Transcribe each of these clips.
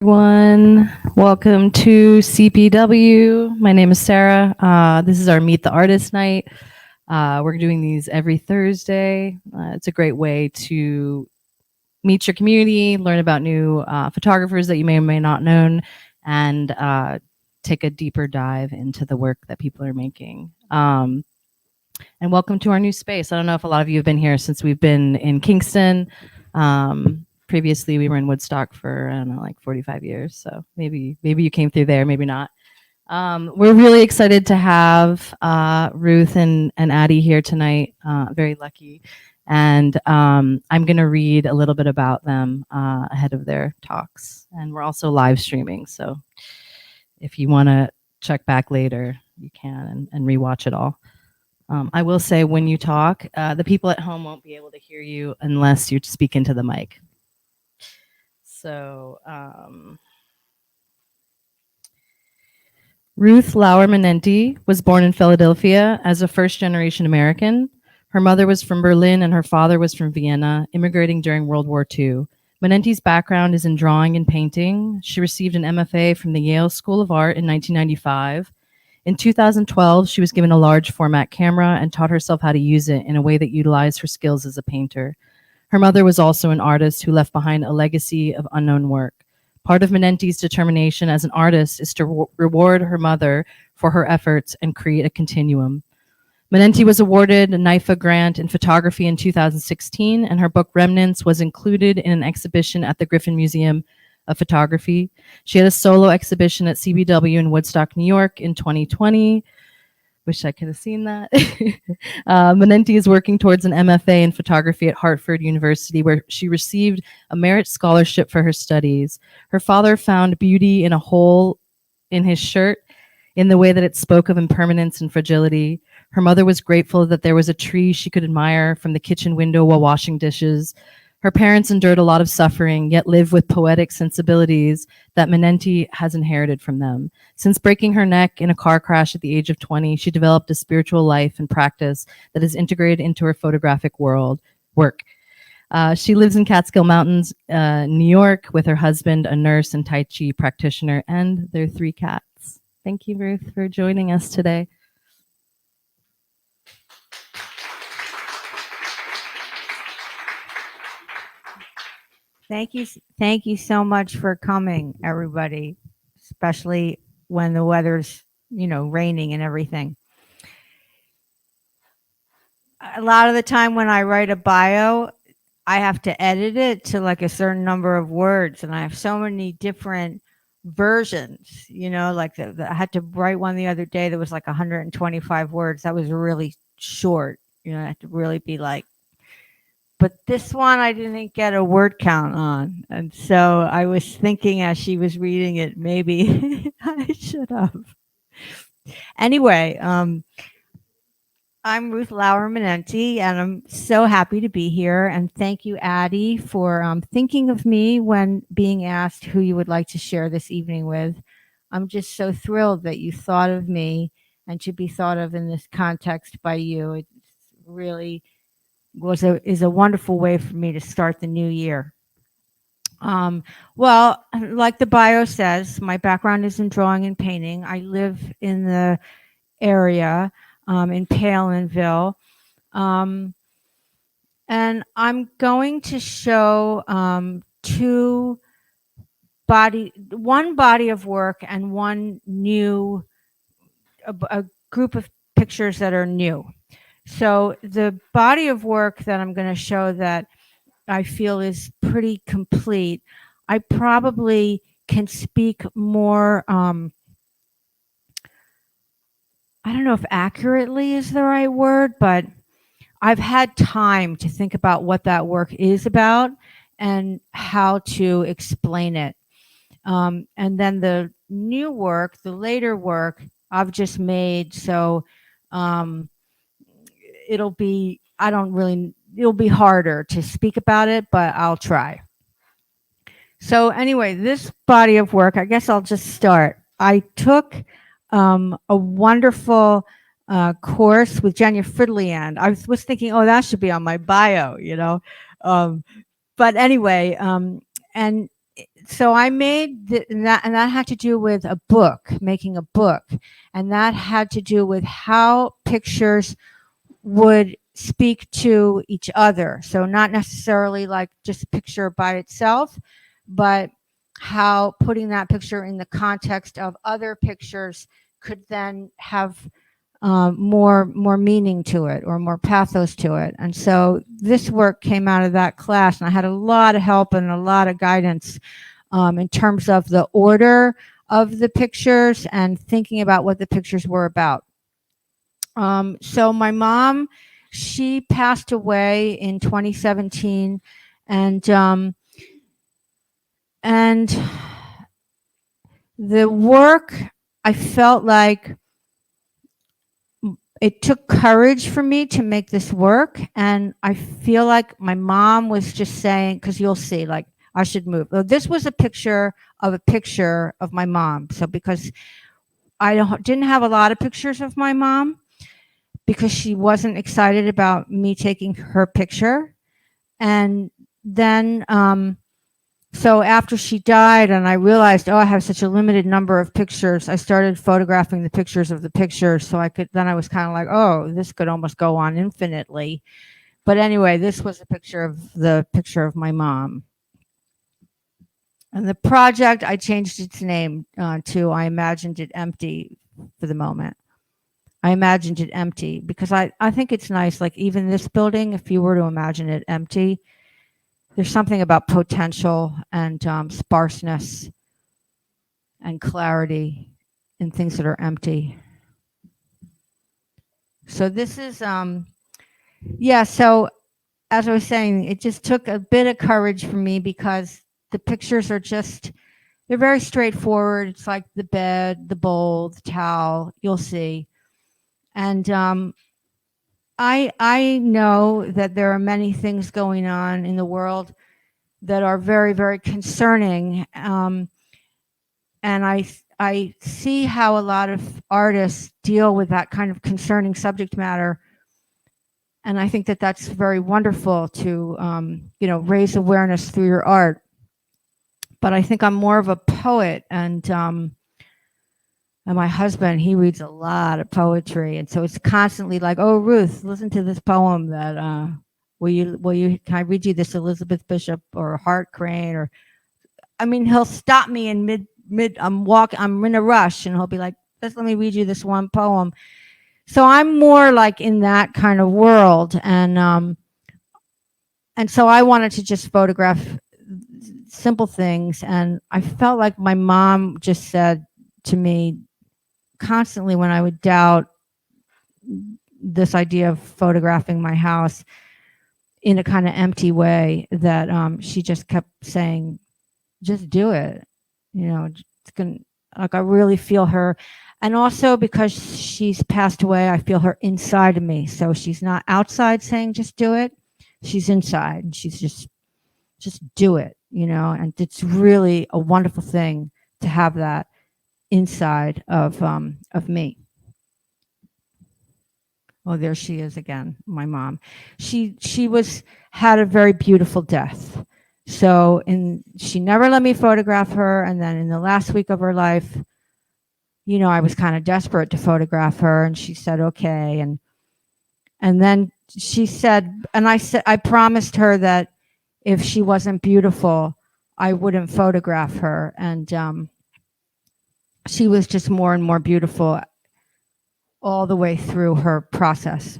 Everyone, welcome to CPW. My name is Sarah. This is our Meet the Artist night. We're doing these every Thursday. It's a great way to meet your community, learn about new photographers that you may or may not know, and take a deeper dive into the work that people are making. And welcome to our new space. I don't know if a lot of you have been here since we've been in Kingston. Previously, we were in Woodstock for, I don't know, like 45 years. So maybe you came through there, maybe not. We're really excited to have Ruth and Addie here tonight. Very lucky. And I'm going to read a little bit about them ahead of their talks. And we're also live streaming. So if you want to check back later, you can and rewatch it all. I will say when you talk, the people at home won't be able to hear you unless you speak into the mic. So, Ruth Lauer Manenti was born in Philadelphia as a first-generation American. Her mother was from Berlin and her father was from Vienna, immigrating during World War II. Manenti's background is in drawing and painting. She received an MFA from the Yale School of Art in 1995. In 2012, she was given a large format camera and taught herself how to use it in a way that utilized her skills as a painter. Her mother was also an artist who left behind a legacy of unknown work. Part of Manenti's determination as an artist is to reward her mother for her efforts and create a continuum. Manenti was awarded a NIFA grant in photography in 2016, and her book Remnants was included in an exhibition at the Griffin Museum of Photography. She had a solo exhibition at CBW in Woodstock, New York in 2020. Wish I could have seen that. Manenti is working towards an MFA in photography at Hartford University, where she received a merit scholarship for her studies. Her father found beauty in a hole in his shirt in the way that it spoke of impermanence and fragility. Her mother was grateful that there was a tree she could admire from the kitchen window while washing dishes. Her parents endured a lot of suffering, yet live with poetic sensibilities that Manenti has inherited from them. Since breaking her neck in a car crash at the age of 20, she developed a spiritual life and practice that is integrated into her photographic work. She lives in Catskill Mountains, New York, with her husband, a nurse and Tai Chi practitioner, and their 3 cats. Thank you, Ruth, for joining us today. Thank you so much for coming, everybody, especially when the weather's, raining and everything. A lot of the time when I write a bio, I have to edit it to like a certain number of words, and I have so many different versions, like I had to write one the other day that was like 125 words. That was really short. I had to really be like, but this one I didn't get a word count on. And so I was thinking as she was reading it, maybe I should have. Anyway, I'm Ruth Lauer Manenti, and I'm so happy to be here. And thank you, Addie, for thinking of me when being asked who you would like to share this evening with. I'm just so thrilled that you thought of me and to be thought of in this context by you. It's really is a wonderful way for me to start the new year. Well, like the bio says, my background is in drawing and painting. I live in the area in Palinville. And I'm going to show one body of work and one new, a group of pictures that are new. So the body of work that I'm going to show that I feel is pretty complete, I probably can speak more, I don't know if accurately is the right word, but I've had time to think about what that work is about and how to explain it. And then the new work, the later work, I've just made, so it'll be harder to speak about it, but I'll try. So anyway, this body of work, I guess I'll just start. I took a wonderful course with Jenny Fridlian. I was thinking, oh, that should be on my bio, But anyway, and so I made that, and that had to do with a book, making a book, and that had to do with how pictures would speak to each other. So not necessarily like just a picture by itself, but how putting that picture in the context of other pictures could then have more meaning to it, or more pathos to it. And so this work came out of that class, and I had a lot of help and a lot of guidance in terms of the order of the pictures and thinking about what the pictures were about. So my mom, she passed away in 2017, and the work, I felt like it took courage for me to make this work, and I feel like my mom was just saying, because you'll see, like, I should move. This was a picture of my mom. So because I didn't have a lot of pictures of my mom, because she wasn't excited about me taking her picture. And then, so after she died and I realized, oh, I have such a limited number of pictures, I started photographing the pictures of the pictures. So then I was kind of like, oh, this could almost go on infinitely. But anyway, this was a picture of my mom. And the project, I changed its name to I Imagined It Empty for the moment. I imagined it empty because I think it's nice, like even this building, if you were to imagine it empty, there's something about potential and sparseness and clarity in things that are empty. So this is, so as I was saying, it just took a bit of courage for me because the pictures are they're very straightforward. It's like the bed, the bowl, the towel, you'll see. And I know that there are many things going on in the world that are very, very concerning. And I see how a lot of artists deal with that kind of concerning subject matter. And I think that that's very wonderful to, raise awareness through your art. But I think I'm more of a poet, and my husband, he reads a lot of poetry, and so it's constantly like, "Oh, Ruth, listen to this poem that can I read you this Elizabeth Bishop or Hart Crane?" Or, I mean, he'll stop me in mid I'm in a rush, and he'll be like, "Just let me read you this one poem." So I'm more like in that kind of world, and so I wanted to just photograph simple things, and I felt like my mom just said to me constantly when I would doubt this idea of photographing my house in a kind of empty way, that she just kept saying, just do it. It's gonna, like, I really feel her. And also because she's passed away, I feel her inside of me. So she's not outside saying, just do it. She's inside, and she's just do it, and it's really a wonderful thing to have that inside of me. Oh, there she is again, my mom. She had a very beautiful death. So she never let me photograph her. And then in the last week of her life, I was kind of desperate to photograph her, and she said, okay. And then she said, and I promised her that if she wasn't beautiful, I wouldn't photograph her. And she was just more and more beautiful all the way through her process.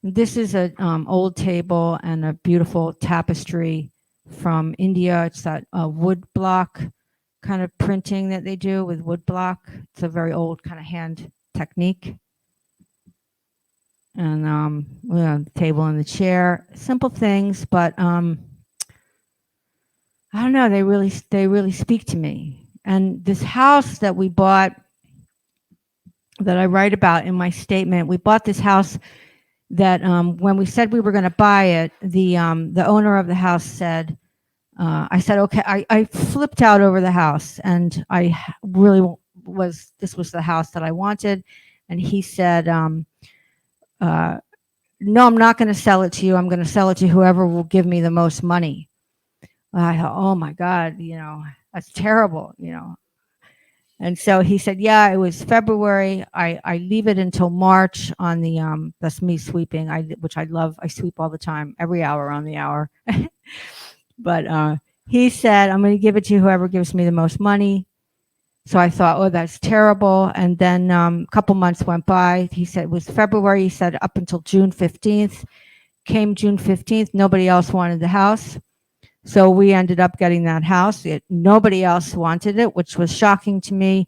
This is an old table and a beautiful tapestry from India. It's that wood block kind of printing that they do with wood block. It's a very old kind of hand technique. And the table and the chair, simple things, but I don't know, they really speak to me. And this house that we bought, that I write about in my statement, we bought this house that when we said we were going to buy it, the owner of the house said, I said, okay, I flipped out over the house, and I really this was the house that I wanted. And he said, no, I'm not going to sell it to you. I'm going to sell it to whoever will give me the most money. I thought, oh my God, That's terrible, you know. And so he said, yeah, it was February. I leave it until March on the, that's me sweeping, which I love. I sweep all the time, every hour on the hour. But he said, I'm going to give it to whoever gives me the most money. So I thought, oh, that's terrible. And then a couple months went by. He said it was February. He said up until June 15th. Came June 15th, nobody else wanted the house. So we ended up getting that house. Nobody else wanted it, which was shocking to me.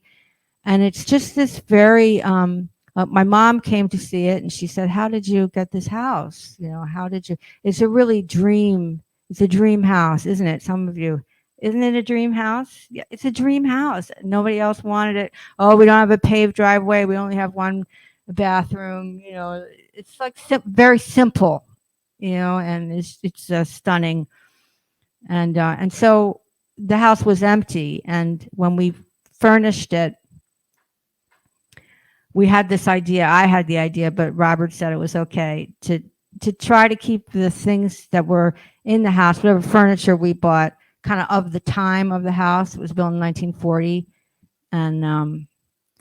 And it's just this very, my mom came to see it and she said, how did you get this house? You know, how did you, it's a really dream. It's a dream house, isn't it? Some of you, isn't it a dream house? Yeah, it's a dream house. Nobody else wanted it. Oh, we don't have a paved driveway. We only have one bathroom. You know, it's like very simple, you know, and it's stunning. And so the house was empty. And when we furnished it, we had this idea. I had the idea, but Robert said it was okay to try to keep the things that were in the house, whatever furniture we bought, kind of the time of the house. It was built in 1940. And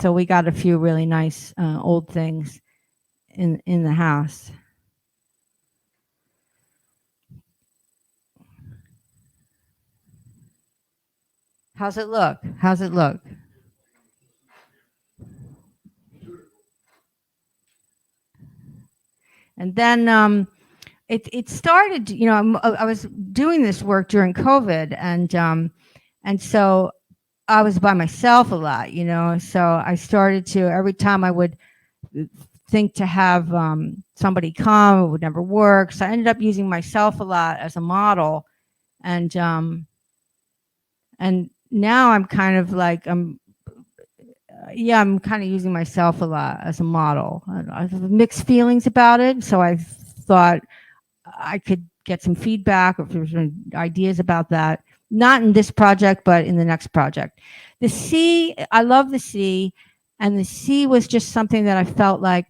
so we got a few really nice old things in the house. How's it look? How's it look? And then it started, you know, I was doing this work during COVID, and so I was by myself a lot, you know. So I started to, every time I would think to have somebody come, it would never work. So I ended up using myself a lot as a model, and now I'm kind of like I'm kind of using myself a lot as a model. I have mixed feelings about it, so I thought I could get some feedback or if there's any ideas about that. Not in this project, but in the next project. The sea, I love the sea, and the sea was just something that I felt like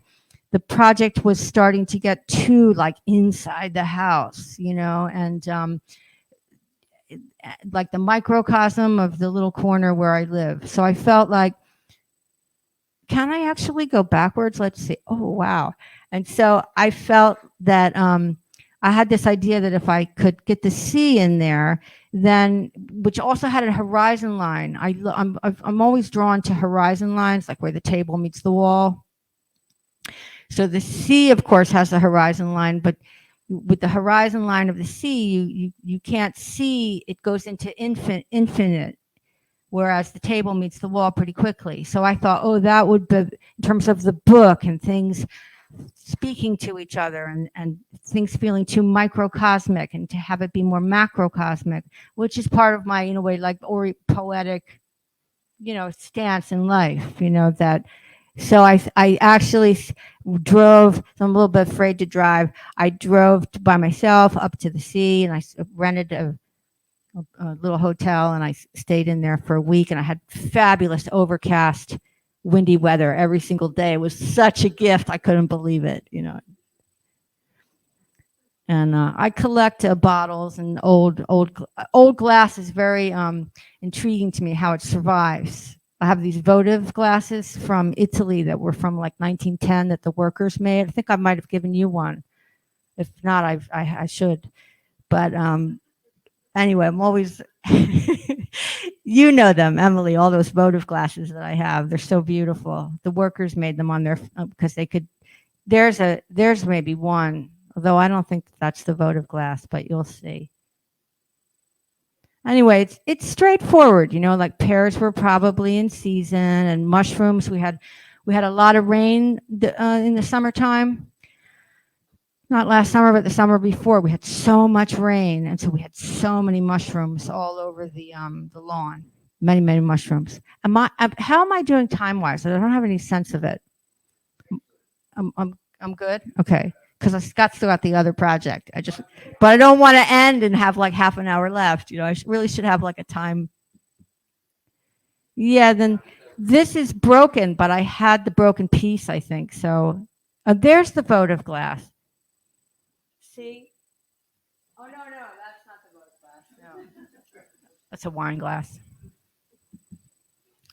the project was starting to get too like inside the house, you know, and like the microcosm of the little corner where I live. So I felt like, can I actually go backwards? Let's see. Oh, wow. And so I felt that I had this idea that if I could get the sea in there, then, which also had a horizon line. I'm always drawn to horizon lines, like where the table meets the wall. So the sea, of course, has a horizon line, but with the horizon line of the sea, you can't see, it goes into infinite, whereas the table meets the wall pretty quickly. So I thought, oh, that would be, in terms of the book and things speaking to each other and things feeling too microcosmic, and to have it be more macrocosmic, which is part of my, in a way, like, or poetic, you know, stance in life, you know, that. So I actually drove, so I'm a little bit afraid to drive. I drove by myself up to the sea, and I rented a little hotel, and I stayed in there for a week, and I had fabulous overcast, windy weather every single day. It was such a gift. I couldn't believe it, you know. And I collect bottles and old glass is very intriguing to me, how it survives. I have these votive glasses from Italy that were from like 1910 that the workers made. I think I might have given you one. If not, I should. But anyway, I'm always, you know them, Emily, all those votive glasses that I have. They're so beautiful. The workers made them on their, because they could, there's maybe one, although I don't think that's the votive glass, but you'll see. Anyway, it's straightforward, you know, like pears were probably in season, and mushrooms, we had a lot of rain in the summertime. Not last summer, but the summer before, we had so much rain, and so we had so many mushrooms all over the lawn. Many mushrooms. How am I doing time-wise? I don't have any sense of it. I'm good. Okay, because I got throughout the other project. But I don't want to end and have like half an hour left. You know, I really should have like a time. Yeah, then this is broken, but I had the broken piece, I think. So there's the votive glass. See? Oh, no, that's not the votive glass. No. That's a wine glass.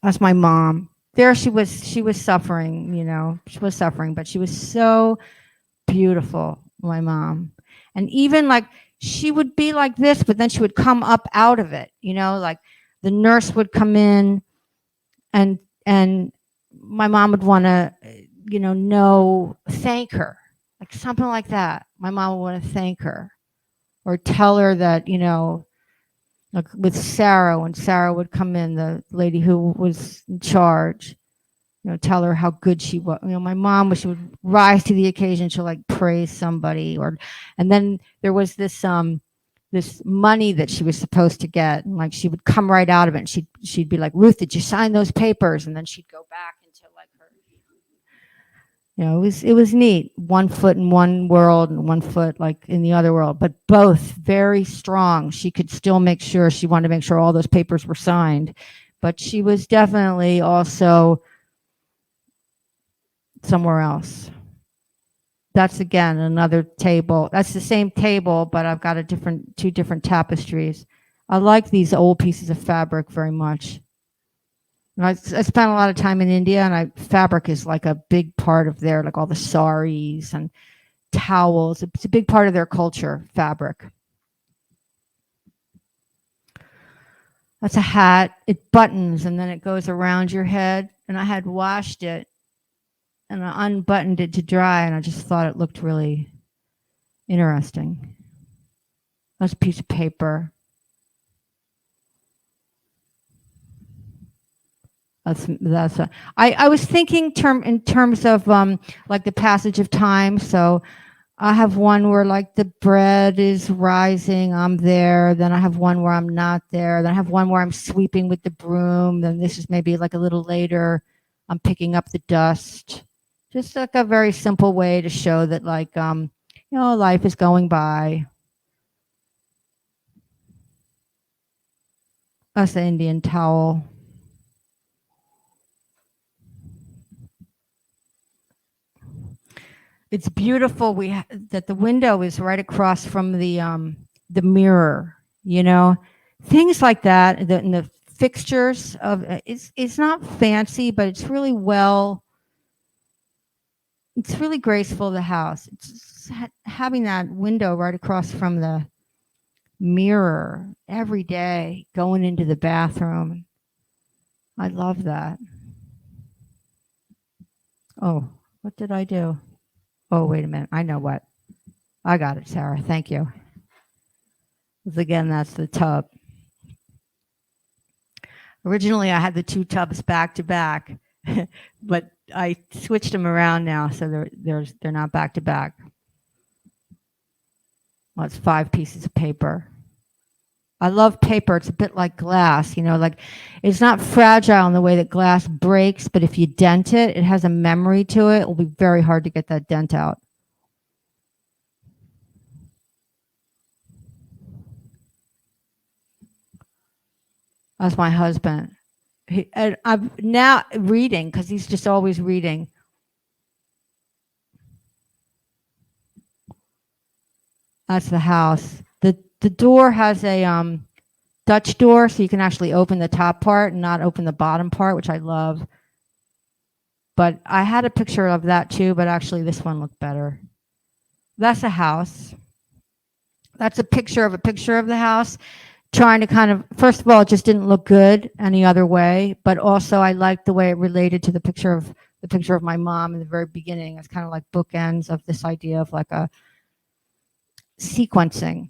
That's my mom. There she was suffering, she was suffering, but she was so beautiful, my mom. And even like she would be like this, but then she would come up out of it, like the nurse would come in and my mom would want to, thank her, like something like that. My mom would want to thank her or tell her that, like with Sarah, when Sarah would come in, the lady who was in charge, tell her how good she was. My mom, she would rise to the occasion. She'll like praise somebody, and then there was this money that she was supposed to get, and like she would come right out of it, and she'd be like, Ruth, did you sign those papers? And then she'd go back into like her, it was neat. One foot in one world and one foot like in the other world, but both very strong. She could still make sure, she wanted to make sure all those papers were signed, but she was definitely also somewhere else. That's again another table. That's the same table, but I've got two different tapestries. I like these old pieces of fabric very much. I spent a lot of time in India, and fabric is like a big part of their, like all the saris and towels. It's a big part of their culture, fabric. That's a hat. It buttons and then it goes around your head. And I had washed it and I unbuttoned it to dry, and I just thought it looked really interesting. That's a piece of paper. I was thinking in terms of like the passage of time. So I have one where like the bread is rising, I'm there. Then I have one where I'm not there. Then I have one where I'm sweeping with the broom. Then this is maybe like a little later, I'm picking up the dust. Just like a very simple way to show that like, life is going by. That's the Indian towel. It's beautiful. That the window is right across from the mirror. Things like that. And the fixtures of it's not fancy, but it's really It's really graceful. The house. It's having that window right across from the mirror every day, going into the bathroom. I love that. Oh, what did I do? Oh, wait a minute. I know what. I got it, Sarah. Thank you. Again, that's the tub. Originally, I had the two tubs back to back, but I switched them around now, so they're not back to back. Well, it's 5 pieces of paper. I love paper. It's a bit like glass, like it's not fragile in the way that glass breaks, but if you dent it, it has a memory to it. It will be very hard to get that dent out. That's my husband. I'm now reading because he's just always reading. That's the house. The door has a Dutch door, so you can actually open the top part and not open the bottom part, which I love. But I had a picture of that too, but actually this one looked better. That's a house. That's a picture of the house. Trying to kind of, first of all, it just didn't look good any other way, but also I liked the way it related to the picture of my mom in the very beginning. It's kind of like bookends of this idea of like a sequencing.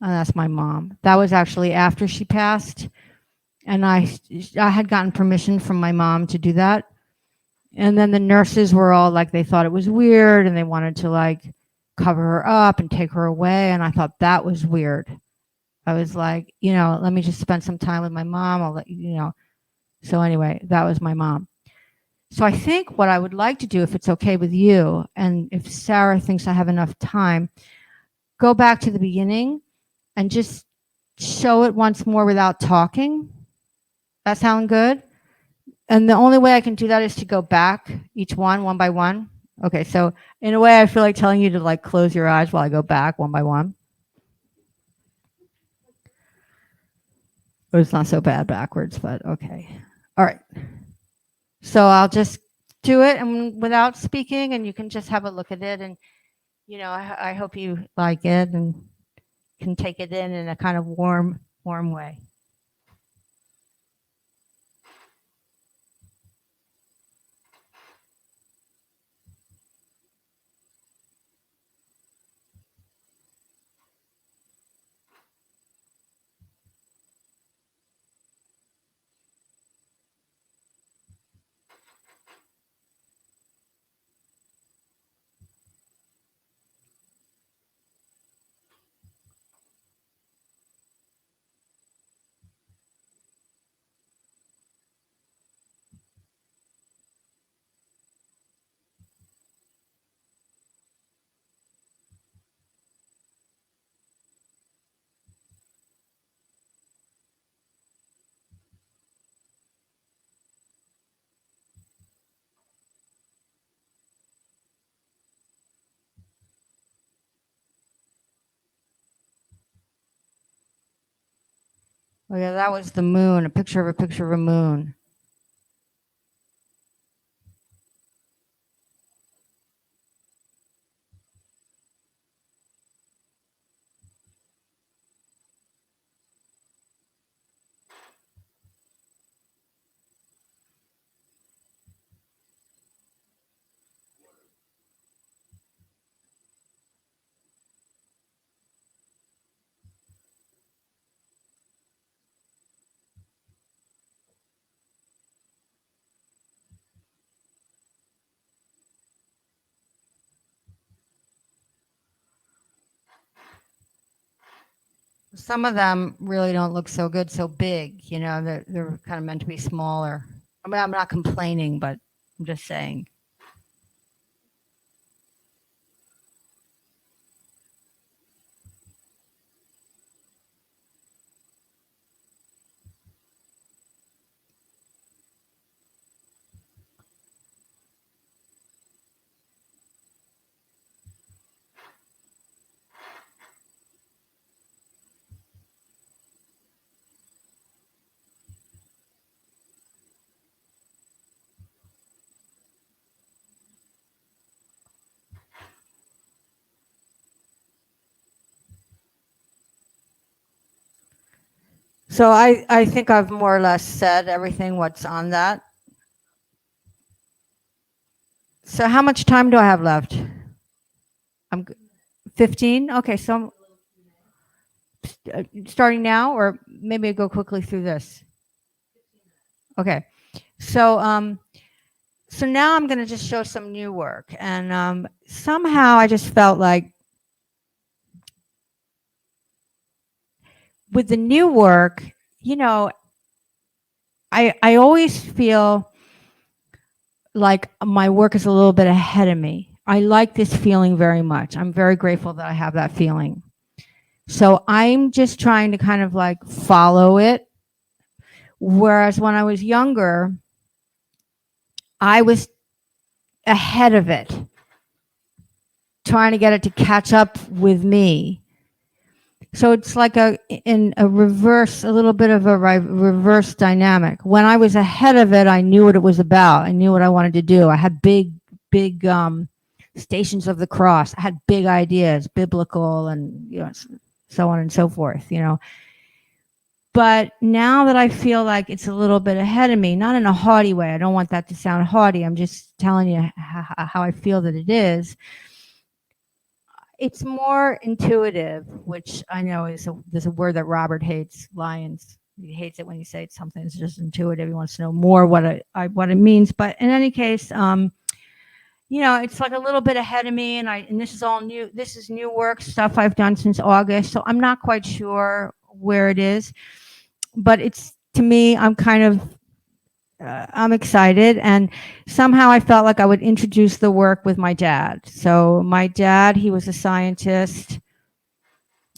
And that's my mom. That was actually after she passed, and I had gotten permission from my mom to do that. And then the nurses were all like, they thought it was weird and they wanted to like cover her up and take her away. And I thought that was weird. I was like, let me just spend some time with my mom. I'll let you. So anyway, that was my mom. So I think what I would like to do, if it's okay with you, and if Sarah thinks I have enough time, go back to the beginning and just show it once more without talking. That sound good? And the only way I can do that is to go back each one by one. Okay, so in a way, I feel like telling you to like close your eyes while I go back one by one. it's not so bad backwards, but okay. All right. So I'll just do it and without speaking, and you can just have a look at it. And, I hope you like it and can take it in a kind of warm way. Oh yeah, that was the moon, a picture of a moon. Some of them really don't look so good, so big. They're kind of meant to be smaller. I mean, I'm not complaining, but I'm just saying. So I think I've more or less said everything what's on that. So how much time do I have left? I'm 15. Okay, so starting now, or maybe I go quickly through this. Okay, so so now I'm going to just show some new work, and somehow I just felt like with the new work, I always feel like my work is a little bit ahead of me. I like this feeling very much. I'm very grateful that I have that feeling. So I'm just trying to kind of like follow it. Whereas when I was younger, I was ahead of it, trying to get it to catch up with me. So it's like a reverse, a little bit of a reverse dynamic. When I was ahead of it, I knew what it was about. I knew what I wanted to do. I had big Stations of the Cross. I had big ideas, biblical, and so on and so forth. But now that I feel like it's a little bit ahead of me, not in a haughty way. I don't want that to sound haughty. I'm just telling you how I feel that it is. It's more intuitive, which I know there's a word that Robert hates, Lyons. He hates it when you say something is just intuitive. He wants to know more what it means. But in any case, it's like a little bit ahead of me, and this is all new. This is new work, stuff I've done since August. So I'm not quite sure where it is, but it's, to me, I'm kind of I'm excited, and somehow I felt like I would introduce the work with my dad. So my dad, he was a scientist.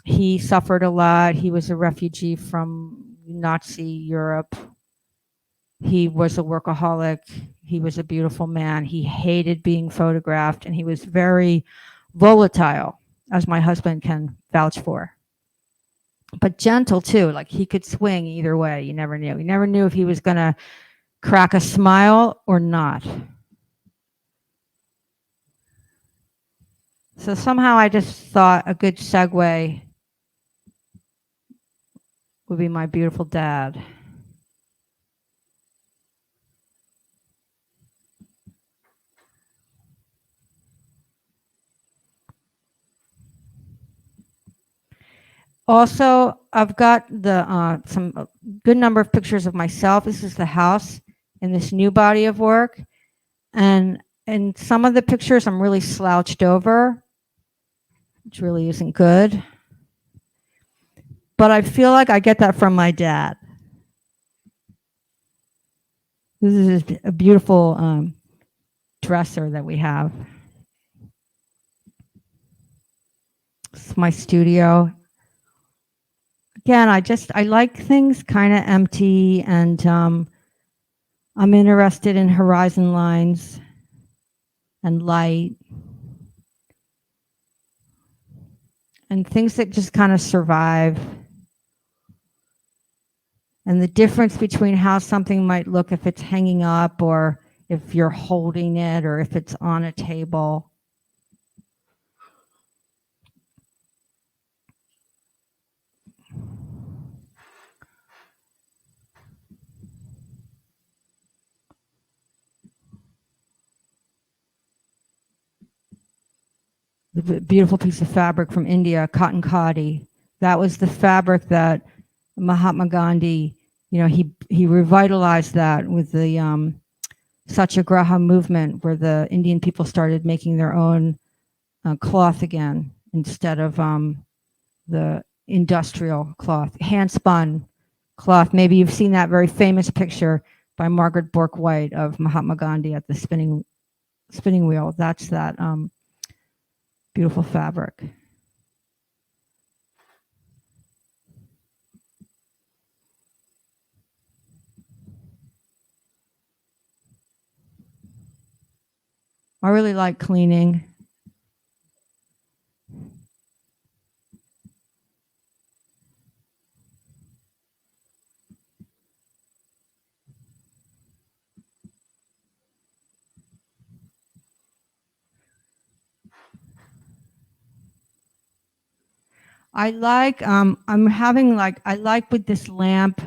He suffered a lot. He was a refugee from Nazi Europe. He was a workaholic. He was a beautiful man. He hated being photographed, and he was very volatile, as my husband can vouch for. but gentle too. Like he could swing either way. You never knew. You never knew if he was going to crack a smile or not. So somehow I just thought a good segue would be my beautiful dad. Also, I've got the some good number of pictures of myself. This is the house in this new body of work, and in some of the pictures I'm really slouched over, which really isn't good. But I feel like I get that from my dad. This is a beautiful dresser that we have. It's my studio. Again, I like things kind of empty, and I'm interested in horizon lines and light and things that just kind of survive. And the difference between how something might look if it's hanging up or if you're holding it or if it's on a table. The beautiful piece of fabric from India, cotton khadi. That was the fabric that Mahatma Gandhi, he revitalized that with the Satyagraha movement, where the Indian people started making their own cloth again instead of the industrial cloth, hand spun cloth. Maybe you've seen that very famous picture by Margaret Bourke-White of Mahatma Gandhi at the spinning wheel. That's that beautiful fabric. I really like cleaning. I like, I like with this lamp,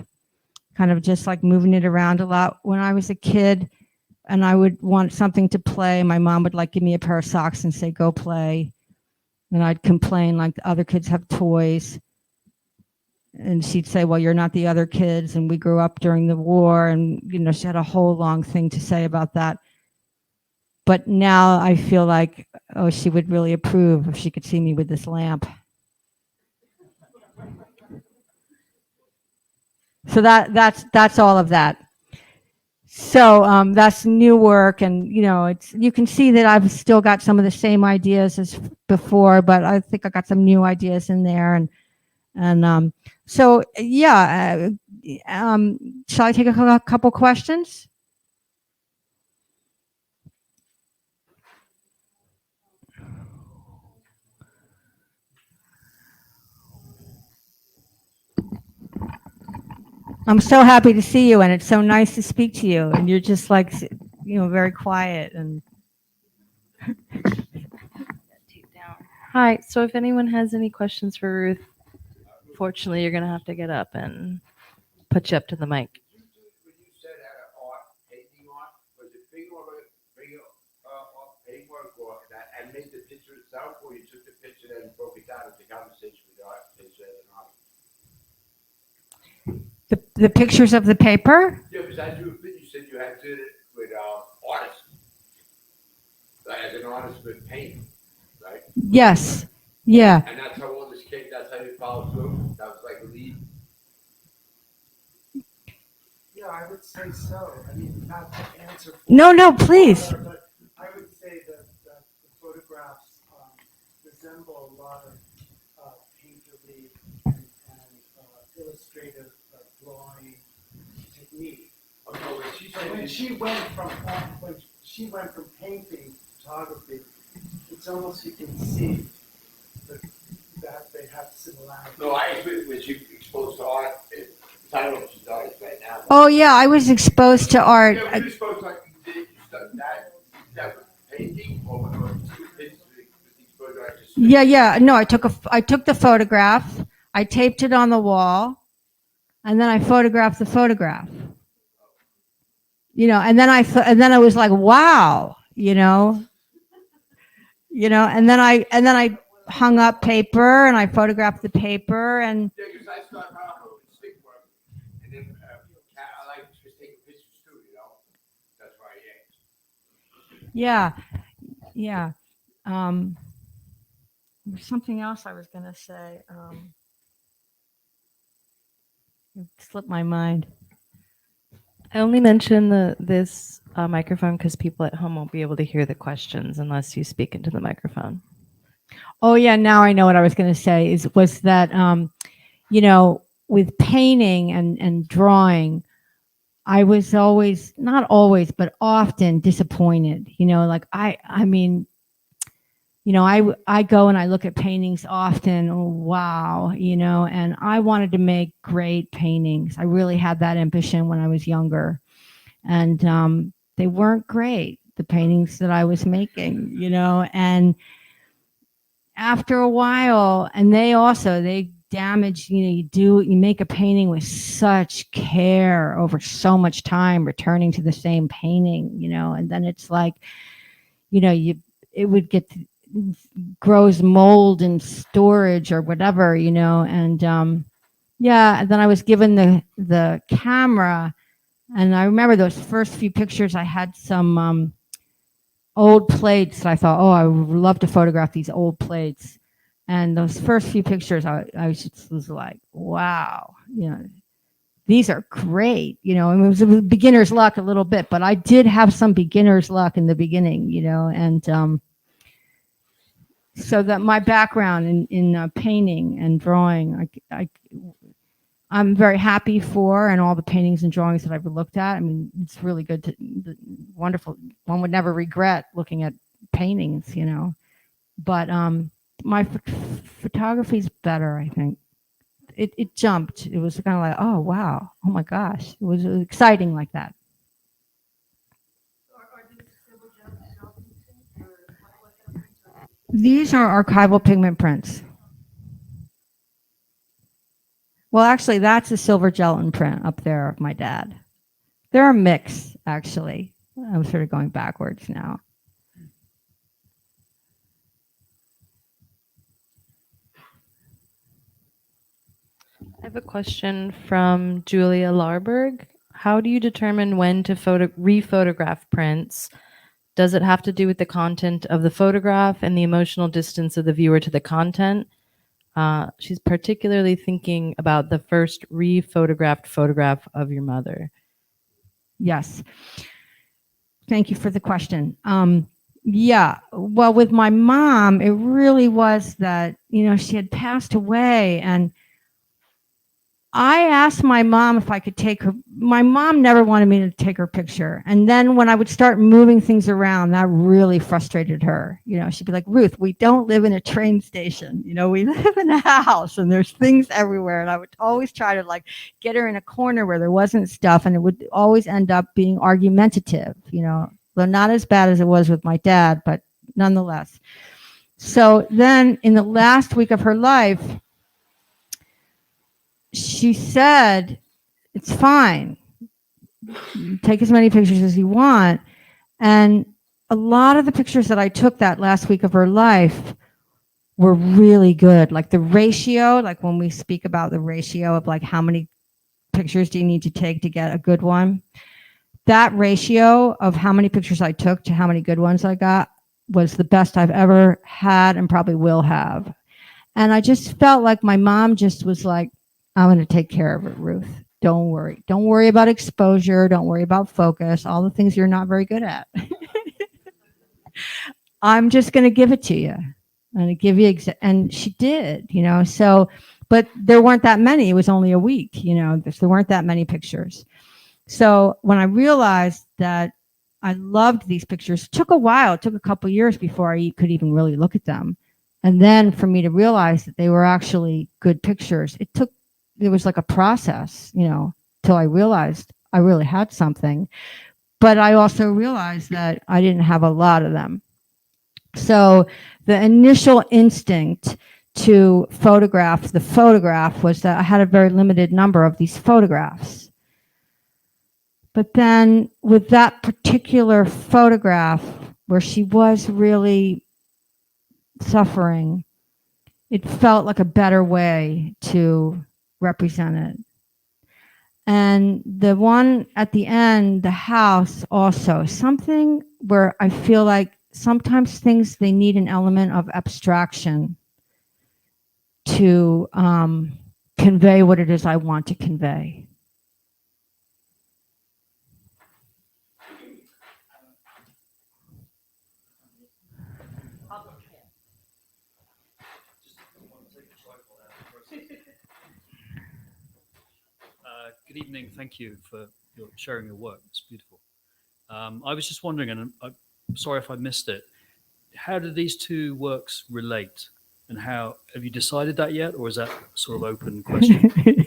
kind of just like moving it around a lot. When I was a kid and I would want something to play, my mom would like give me a pair of socks and say, go play. And I'd complain like the other kids have toys. And she'd say, well, you're not the other kids. And we grew up during the war. And, she had a whole long thing to say about that. But now I feel like, oh, she would really approve if she could see me with this lamp. So that's all of that. So that's new work, and you can see that I've still got some of the same ideas as before, but I think I got some new ideas in there, and so yeah. Shall I take a couple questions? I'm so happy to see you, and it's so nice to speak to you. And you're just like, very quiet. And Hi. So if anyone has any questions for Ruth, fortunately, you're going to have to get up and put you up to the mic. When you said art, painting art, was it bring paintwork or that and make the picture itself, or you took the picture and broke it down into conversation with the art picture and art? the pictures of the paper. Yeah, because as you said you had to with artists, like as an artist with paint, right? Yes. Yeah. And that's how all this came. That's how you followed through. That was like a lead. Yeah, I would say so. I mean, not to answer. No, please. But I would say that the photographs resemble a lot of painterly and illustrative drawing technique. Okay, So when she went from painting to photography, it's almost you can see the that they have similarities. No, was you exposed to art? I don't know if she's artist right now. Oh yeah, I was exposed to art. Yeah, we were supposed to, did you study that was painting or with these photographs? Yeah. No, I took the photograph. I taped it on the wall, and then I photographed the photograph. And then I was like, wow, and then I hung up paper and I photographed the paper and Yeah, because I started out with stick work, and then I like just taking pictures too, That's why I asked. yeah. There's something else I was gonna say. It slipped my mind. I only mention this microphone because people at home won't be able to hear the questions unless you speak into the microphone. Oh yeah, now I know what I was going to say was that with painting and drawing, I was always, not always, but often disappointed. I go and I look at paintings often. Oh, wow, and I wanted to make great paintings. I really had that ambition when I was younger, and they weren't great, the paintings that I was making, and after a while, and they damage, you make a painting with such care over so much time, returning to the same painting, and then it's like, it would grows mold in storage or whatever, and then I was given the camera, and I remember those first few pictures. I had some old plates. I thought, oh, I would love to photograph these old plates. And those first few pictures, I was like, wow, these are great. It was beginner's luck a little bit, but I did have some beginner's luck in the beginning, and so that my background in painting and drawing, I'm very happy for, and all the paintings and drawings that I've looked at. I mean, it's really good, wonderful. One would never regret looking at paintings, But my photography is better, I think. It jumped. It was kind of like, oh wow, oh my gosh, it was exciting like that. These are archival pigment prints. Well, actually, that's a silver gelatin print up there of my dad. They're a mix, actually. I'm sort of going backwards now. I have a question from Julia Larberg. How do you determine when to re-photograph prints? Does it have to do with the content of the photograph and the emotional distance of the viewer to the content? She's particularly thinking about the first re-photographed photograph of your mother. Yes. Thank you for the question. Yeah, well, with my mom, it really was that, she had passed away, and I asked my mom if I could take her. My mom never wanted me to take her picture. And then when I would start moving things around, that really frustrated her. She'd be like, Ruth, we don't live in a train station. We live in a house and there's things everywhere. And I would always try to get her in a corner where there wasn't stuff. And it would always end up being argumentative, though not as bad as it was with my dad, but nonetheless. So then in the last week of her life, she said, it's fine. Take as many pictures as you want. And a lot of the pictures that I took that last week of her life were really good. Like the ratio, like when we speak about the ratio of how many pictures do you need to take to get a good one? That ratio of how many pictures I took to how many good ones I got was the best I've ever had and probably will have. And I just felt like my mom just was like, I'm going to take care of it, Ruth. Don't worry. Don't worry about exposure. Don't worry about focus. All the things you're not very good at. I'm just going to give it to you. I'm going to give you, and she did, so, but there weren't that many. It was only a week, there weren't that many pictures. So when I realized that I loved these pictures, it took a while. It took a couple years before I could even really look at them. And then for me to realize that they were actually good pictures, there was like a process, till I realized I really had something. But I also realized that I didn't have a lot of them. So the initial instinct to photograph the photograph was that I had a very limited number of these photographs. But then with that particular photograph where she was really suffering, it felt like a better way to represent it. And the one at the end, the house, also something where I feel like sometimes things, they need an element of abstraction to convey what it is I want to convey. Good evening. Thank you for sharing your work. It's beautiful. I was just wondering, and I'm sorry if I missed it, how do these two works relate? And how have you decided that yet, or is that sort of open question? I mean,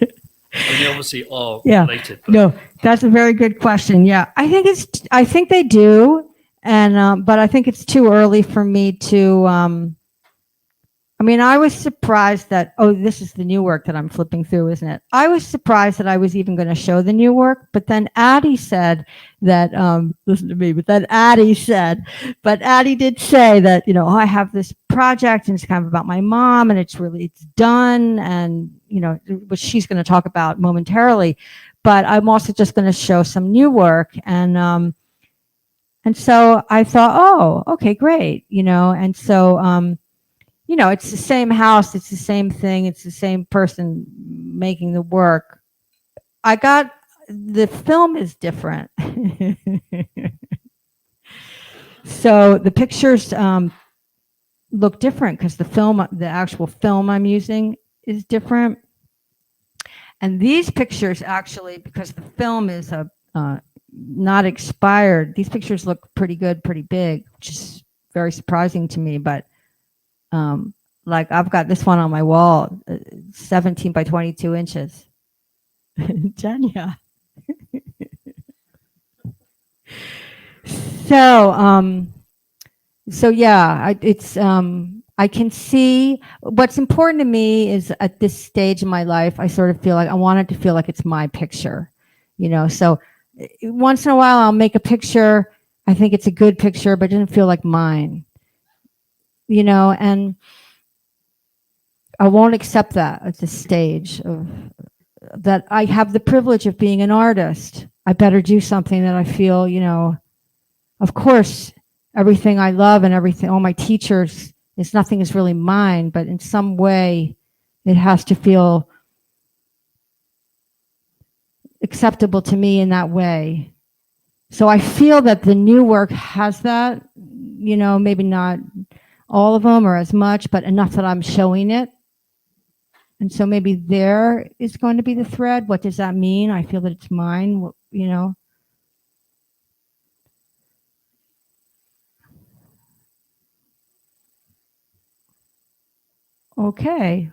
they obviously are related. But No, that's a very good question. Yeah, I think they do, and but I think it's too early for me to. I mean, I was surprised that, this is the new work that I'm flipping through, isn't it? I was surprised that I was even going to show the new work, but then Addie said that, listen to me, but Addie did say that, I have this project and it's kind of about my mom and it's done, and, which she's going to talk about momentarily, but I'm also just going to show some new work. And so I thought, okay, great, and so, it's the same house, it's the same thing, it's the same person making the work. The film is different. So the pictures look different because the actual film I'm using is different. And these pictures actually, because the film is not expired, these pictures look pretty good, pretty big, which is very surprising to me, but like I've got this one on my wall, 17 by 22 inches. Jenya. So yeah, I can see what's important to me is at this stage in my life, I sort of feel like I want it to feel like it's my picture, so once in a while I'll make a picture. I think it's a good picture, but it doesn't feel like mine, and I won't accept that at this stage of that I have the privilege of being an artist. I better do something that I feel, of course, everything I love and everything, all my teachers, nothing is really mine, but in some way it has to feel acceptable to me in that way. So I feel that the new work has that, maybe not all of them or as much, but enough that I'm showing it. And so maybe there is going to be the thread. What does that mean? I feel that it's mine, Okay.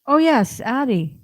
Oh, yes, Addie.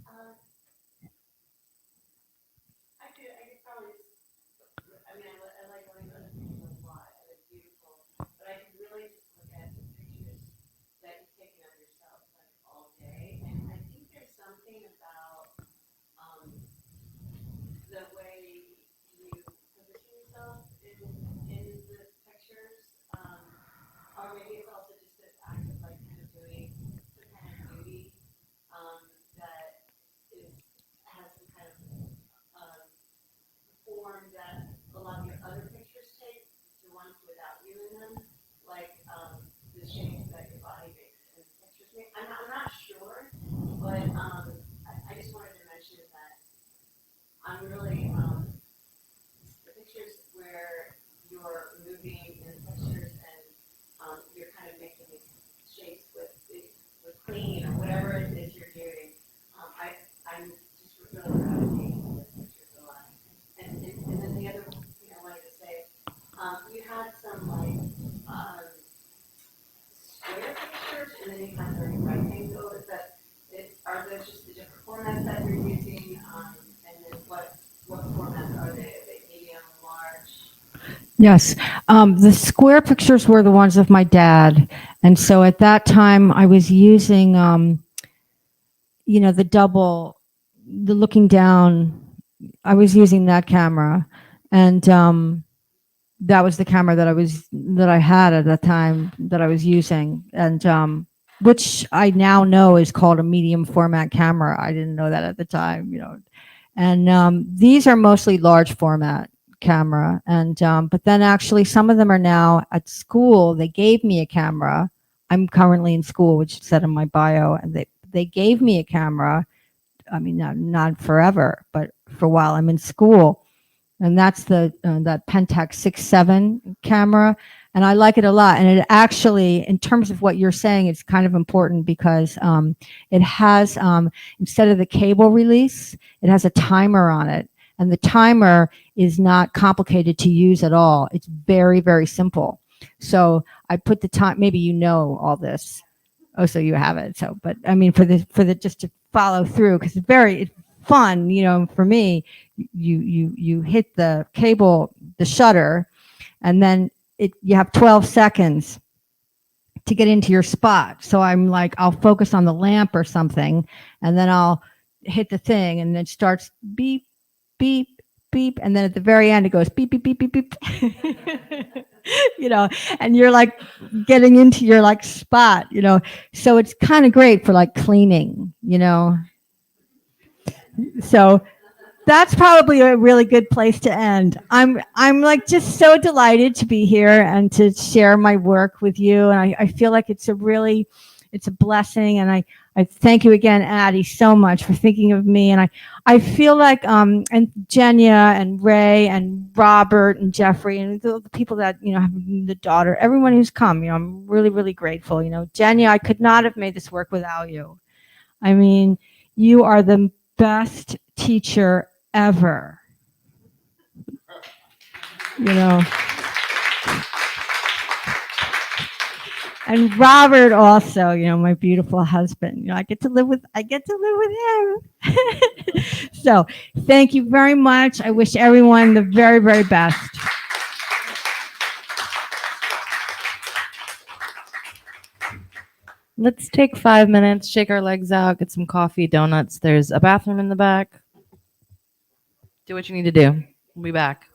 Yes. The square pictures were the ones of my dad. And so at that time, I was using, the looking down. I was using that camera. And that was the camera that I had at the time that I was using. And which I now know is called a medium format camera. I didn't know that at the time. And these are mostly large format camera. And but then actually some of them are now at school. They gave me a camera. I'm currently in school, which said in my bio, and they gave me a camera. I mean, not forever, but for a while I'm in school, and that's the that Pentax 6.7 camera, and I like it a lot. And it actually, in terms of what you're saying, it's kind of important because it has instead of the cable release, it has a timer on it, and the timer is not complicated to use at all. It's very, very simple. So I put the time. Maybe you know all this. Oh, so you have it. So, but I mean, for the just to follow through, because it's fun, for me. You hit the cable, the shutter, and then you have 12 seconds to get into your spot. So I'm like, I'll focus on the lamp or something, and then I'll hit the thing, and it starts beep, beep, beep, and then at the very end it goes beep, beep, beep, beep, beep. And you're like getting into your like spot, so it's kind of great for like cleaning, so that's probably a really good place to end. I'm like just so delighted to be here and to share my work with you. And I feel like it's a blessing. And I thank you again, Addie, so much for thinking of me. And I feel like and Jenya and Ray and Robert and Jeffrey and the people that have the daughter, everyone who's come, I'm really, really grateful. Jenya, I could not have made this work without you. I mean, you are the best teacher ever. And Robert also, my beautiful husband. I get to live with him. So thank you very much. I wish everyone the very, very best. Let's take 5 minutes, shake our legs out, get some coffee, donuts. There's a bathroom in the back. Do what you need to do. We'll be back.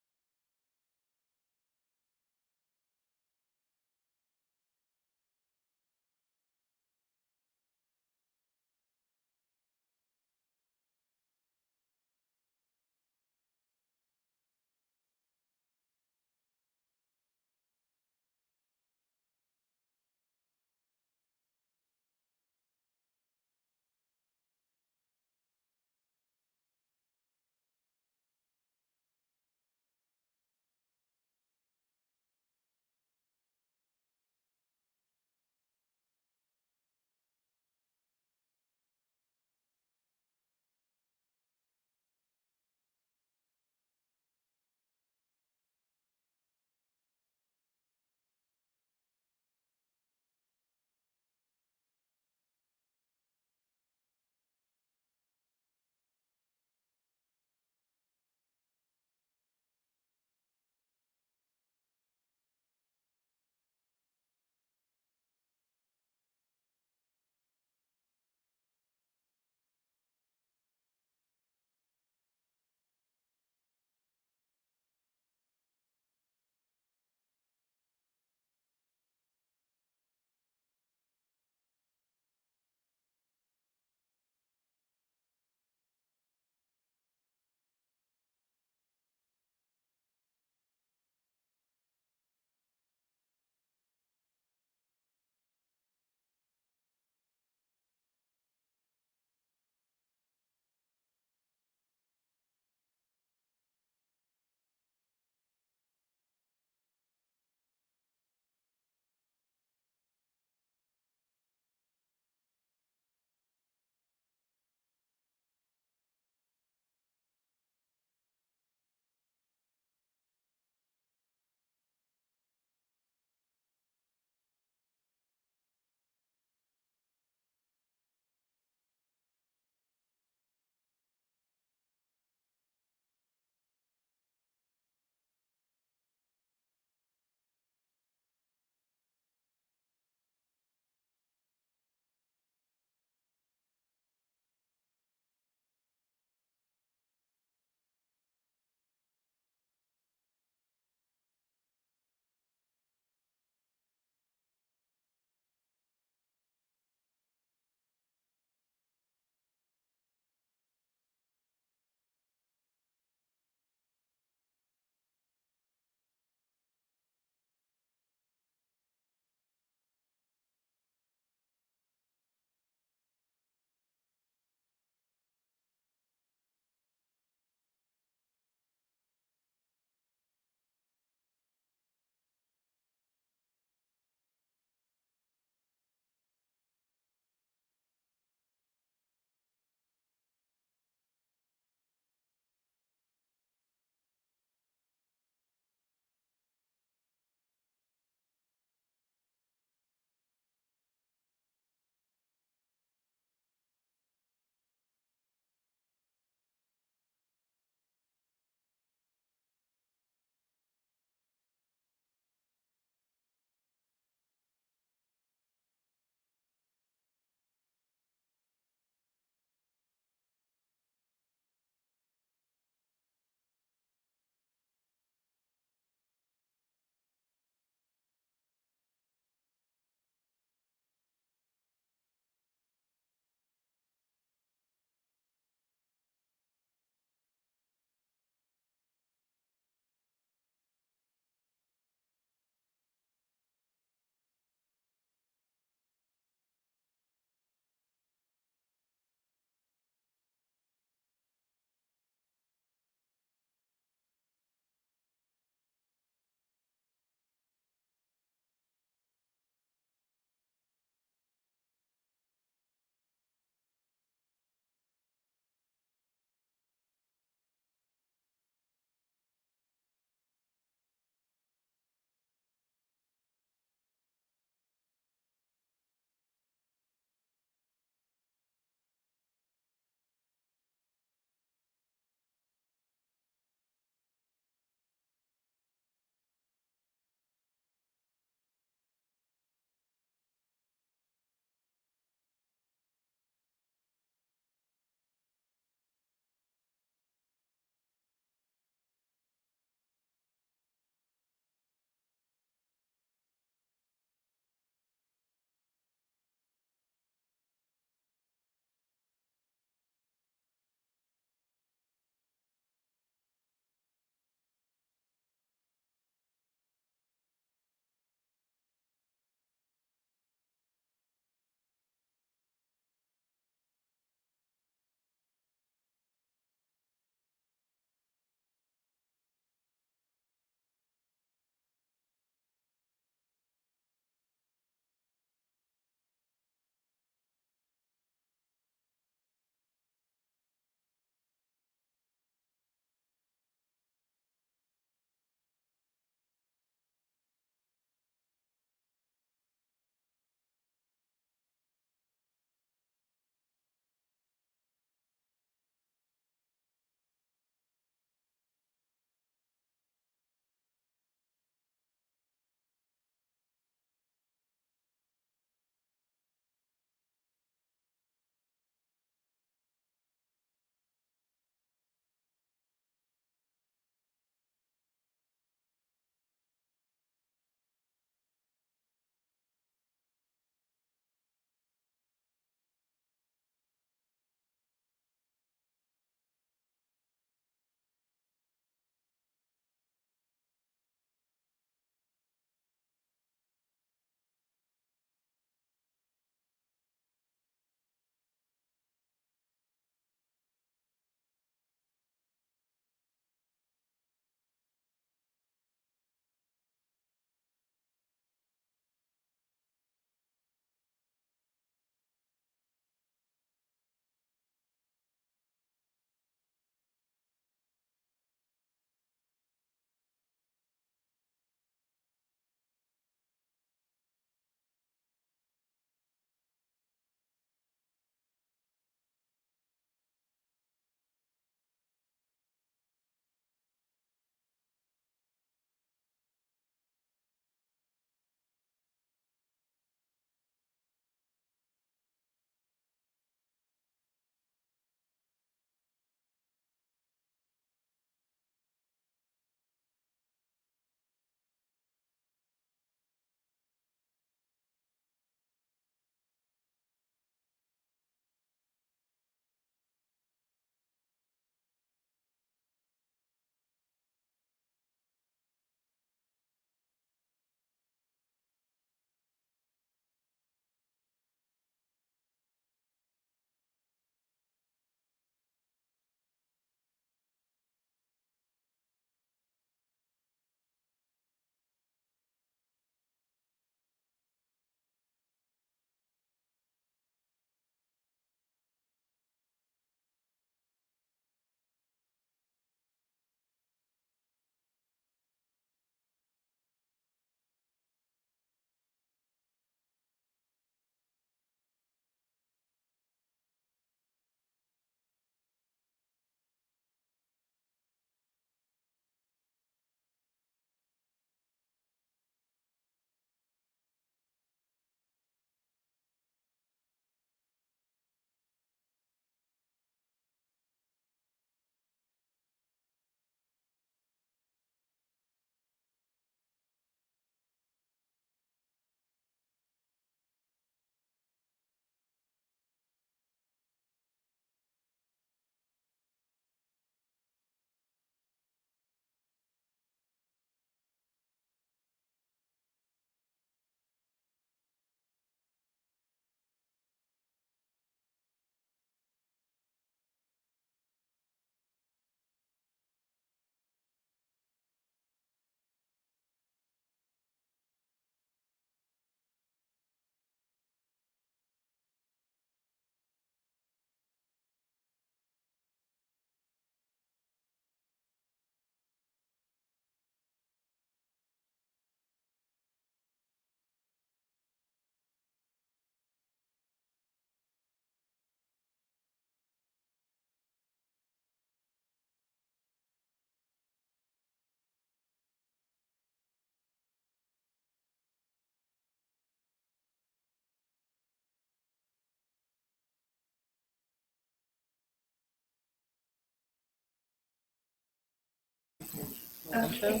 Intro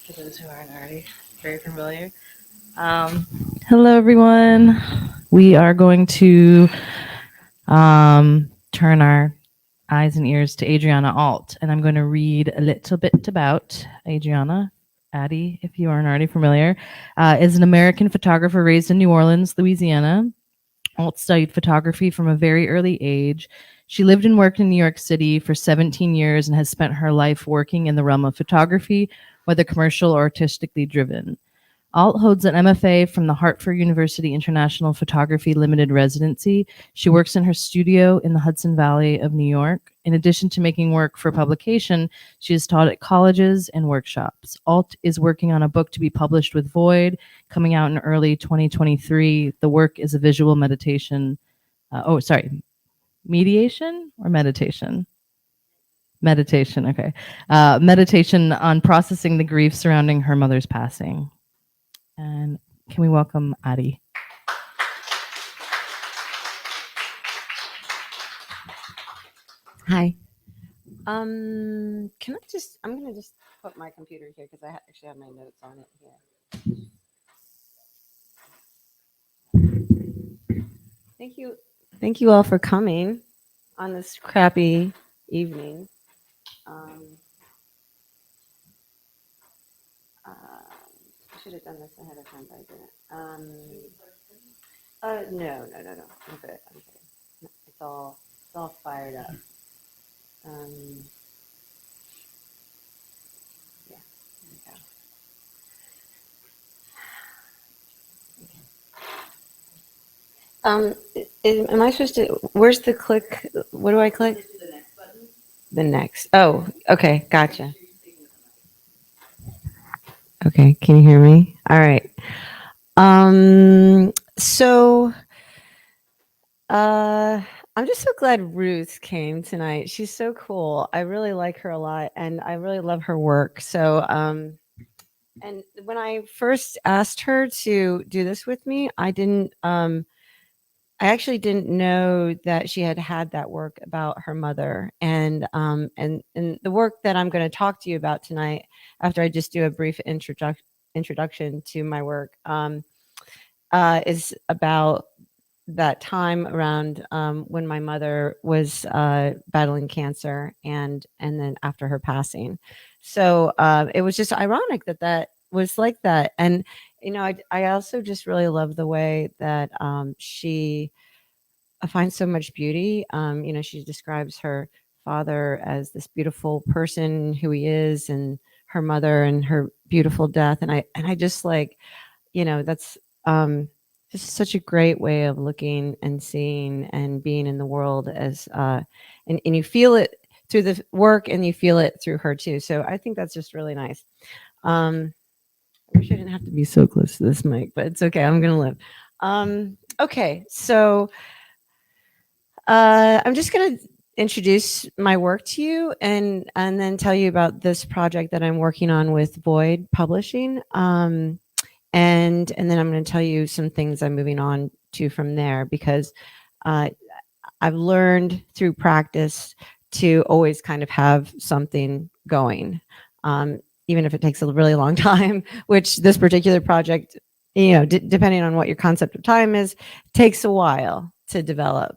for those who aren't already very familiar. Hello, everyone. We are going to turn our eyes and ears to Adrianna Ault, and I'm going to read a little bit about Adrianna. Addie, if you aren't already familiar, is an American photographer raised in New Orleans, Louisiana. Ault studied photography from a very early age. She lived and worked in New York City for 17 years and has spent her life working in the realm of photography, whether commercial or artistically driven. Ault holds an MFA from the Hartford University International Photography Limited Residency. She works in her studio in the Hudson Valley of New York. In addition to making work for publication, she has taught at colleges and workshops. Ault is working on a book to be published with Void, coming out in early 2023. The work is a visual meditation. Mediation or meditation? Meditation, okay. Meditation on processing the grief surrounding her mother's passing. And can we welcome Addie? Hi. I'm gonna just put my computer here because I actually have my notes on it here. Thank you all for coming on this crappy evening. I should have done this ahead of time, but I didn't. No. I'm good. It's all fired up. Yeah, there we go. Am I supposed to? Where's the click? What do I click? The next button. The next. Oh, okay, gotcha. Okay, can you hear me? All right. I'm just so glad Ruth came tonight. She's so cool. I really like her a lot, and I really love her work. So, and when I first asked her to do this with me, I didn't. I actually didn't know that she had had that work about her mother, and the work that I'm going to talk to you about tonight, after I just do a brief introduction to my work, is about that time around when my mother was battling cancer, and then after her passing. So it was just ironic that was like that. And I also just really love the way that she finds so much beauty. She describes her father as this beautiful person who he is, and her mother and her beautiful death. And I just like, that's just such a great way of looking and seeing and being in the world as and you feel it through the work, and you feel it through her too. So I think that's just really nice. I wish I didn't have to be so close to this mic, but it's okay. I'm gonna live. Okay, so I'm just gonna introduce my work to you, and then tell you about this project that I'm working on with Void Publishing. And then I'm going to tell you some things I'm moving on to from there, because I've learned through practice to always kind of have something going, even if it takes a really long time, which this particular project, depending on what your concept of time is, takes a while to develop.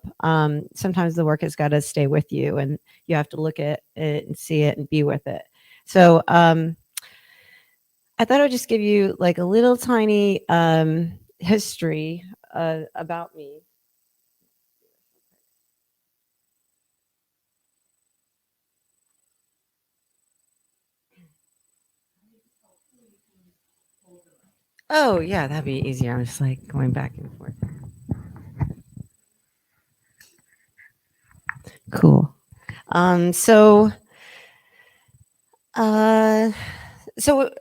Sometimes the work has got to stay with you, and you have to look at it and see it and be with it. So I thought I'd just give you like a little tiny history about me. Oh, yeah, that'd be easier. I'm just like going back and forth. Cool. So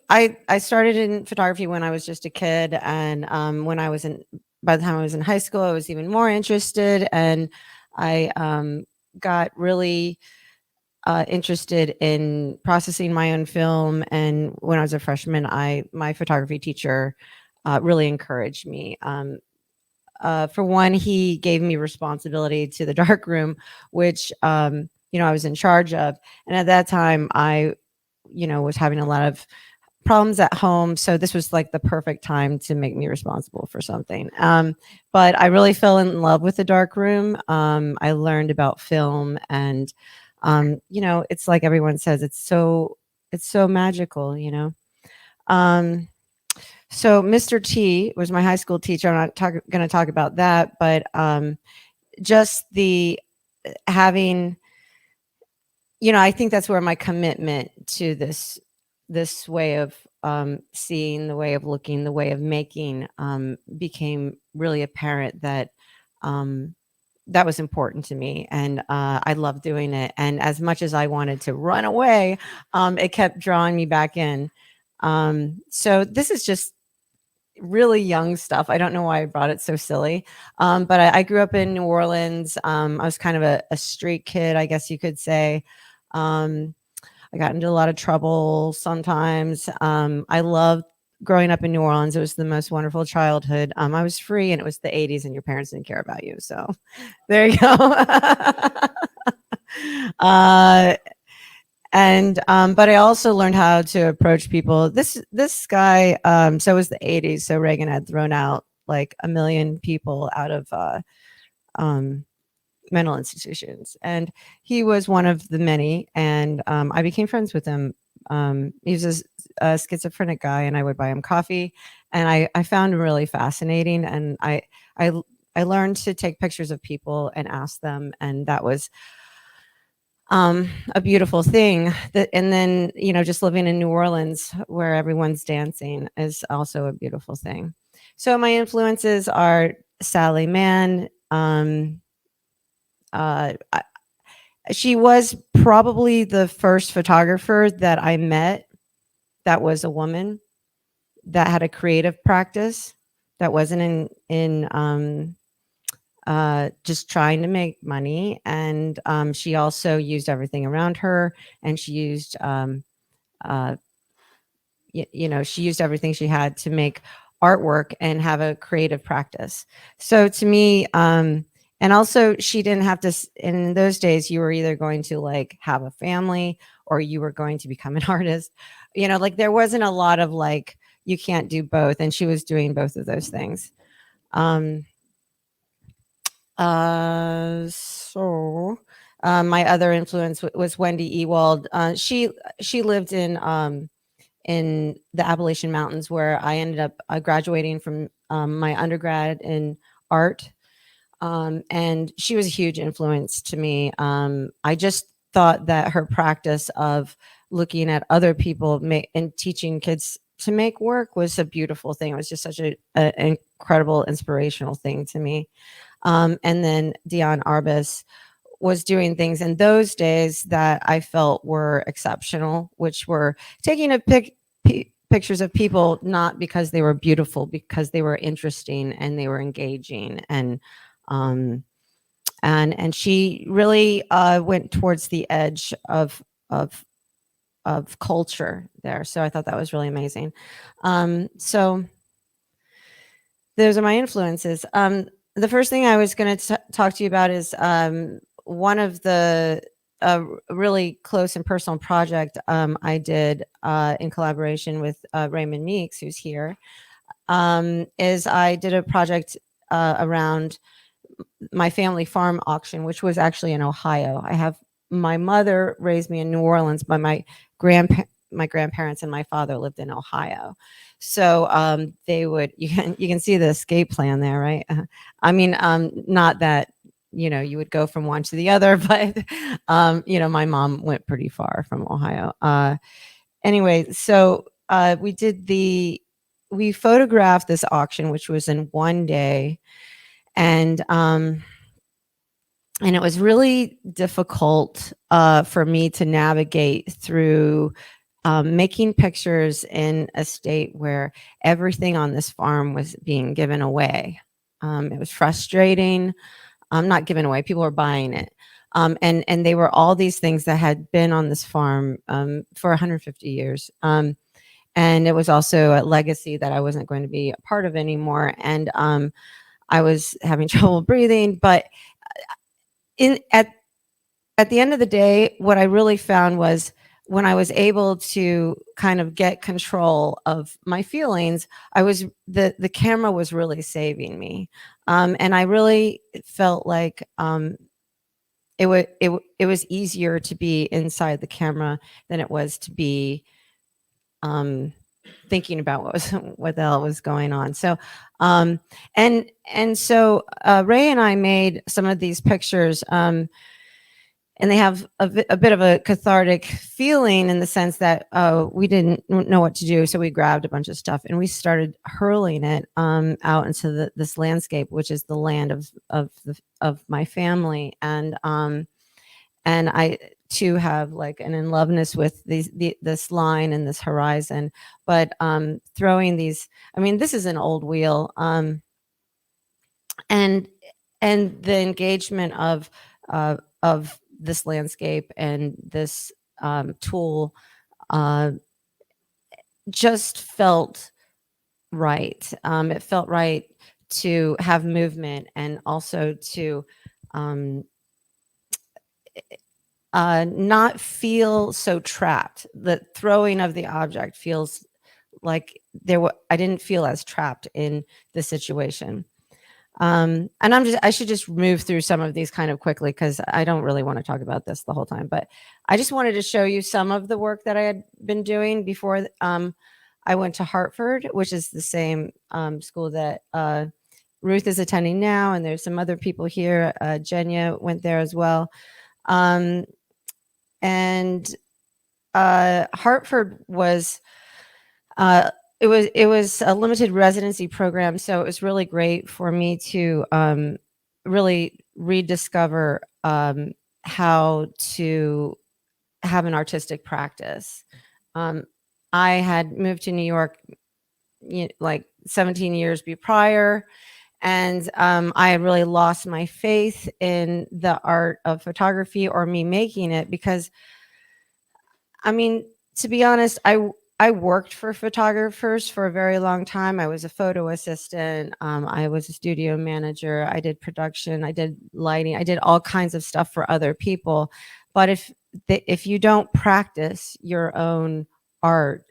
I started in photography when I was just a kid, and by the time I was in high school, I was even more interested, and I got really interested in processing my own film. And when I was a freshman, my photography teacher really encouraged me. For one, he gave me responsibility to the darkroom, which I was in charge of, and at that time I was having a lot of problems at home. So this was like the perfect time to make me responsible for something. But I really fell in love with the dark room. I learned about film, and it's like everyone says, it's so magical. So Mr. T was my high school teacher. I'm not going to talk about that, but just the having, I think that's where my commitment to this way of seeing, the way of looking, the way of making became really apparent, that that was important to me, and I loved doing it. And as much as I wanted to run away, it kept drawing me back in. So this is just really young stuff. I don't know why I brought it so silly, but I grew up in New Orleans. I was kind of a street kid, I guess you could say. I got into a lot of trouble sometimes. I loved growing up in New Orleans. It was the most wonderful childhood. I was free, and it was the 80s, and your parents didn't care about you. So there you go. But I also learned how to approach people. This guy, so it was the 80s. So Reagan had thrown out like 1 million people out of mental institutions, and he was one of the many. And I became friends with him. He was a schizophrenic guy, and I would buy him coffee, and I found him really fascinating. And I learned to take pictures of people and ask them, and that was a beautiful thing. And then just living in New Orleans where everyone's dancing is also a beautiful thing. So my influences are Sally Mann. She was probably the first photographer that I met that was a woman that had a creative practice, that wasn't in just trying to make money. And she also used everything around her, and she used she used everything she had to make artwork and have a creative practice. So to me, and also she didn't have to, in those days, you were either going to like have a family or you were going to become an artist. Like there wasn't a lot of like, you can't do both. And she was doing both of those things. My other influence was Wendy Ewald. She lived in the Appalachian Mountains, where I ended up graduating from my undergrad in art. And she was a huge influence to me. I just thought that her practice of looking at other people and teaching kids to make work was a beautiful thing. It was just such an incredible, inspirational thing to me. And then Dion Arbus was doing things in those days that I felt were exceptional, which were taking pictures of people, not because they were beautiful, because they were interesting and they were engaging. And she really went towards the edge of culture there. So I thought that was really amazing. So those are my influences. The first thing I was going to talk to you about is one of the really close and personal project I did in collaboration with Raymond Meeks, who's here, is I did a project around my family farm auction, which was actually in Ohio. My mother raised me in New Orleans, but my grandparents and my father lived in Ohio. So they would, you can see the escape plan there, right? I mean, not that, you would go from one to the other, but, my mom went pretty far from Ohio. Anyway, so we photographed this auction, which was in one day. And it was really difficult for me to navigate through making pictures in a state where everything on this farm was being given away. It was frustrating. Not given away, people were buying it. And they were all these things that had been on this farm for 150 years. And it was also a legacy that I wasn't going to be a part of anymore. And I was having trouble breathing. But at the end of the day, what I really found was when I was able to kind of get control of my feelings, the camera was really saving me. And I really felt like it was easier to be inside the camera than it was to be thinking about what the hell was going on. So and so Ray and I made some of these pictures, and they have a bit of a cathartic feeling in the sense that we didn't know what to do, so we grabbed a bunch of stuff and we started hurling it out into this landscape, which is the land of my family. And I too have like an in loveness with this line and this horizon, but throwing these. I mean, this is an old wheel, and the engagement of this landscape and this tool just felt right. It felt right to have movement and also to not feel so trapped. The throwing of the object feels like I didn't feel as trapped in the situation. And I should just move through some of these kind of quickly because I don't really want to talk about this the whole time, but I just wanted to show you some of the work that I had been doing before I went to Hartford, which is the same school that Ruth is attending now. And there's some other people here. Jenya went there as well. And Hartford was, it was a limited residency program, so it was really great for me to really rediscover how to have an artistic practice. I had moved to New York like 17 years prior, and I had really lost my faith in the art of photography or me making it because, I mean, to be honest, I worked for photographers for a very long time. I was a photo assistant. I was a studio manager. I did production. I did lighting. I did all kinds of stuff for other people. But if you don't practice your own art,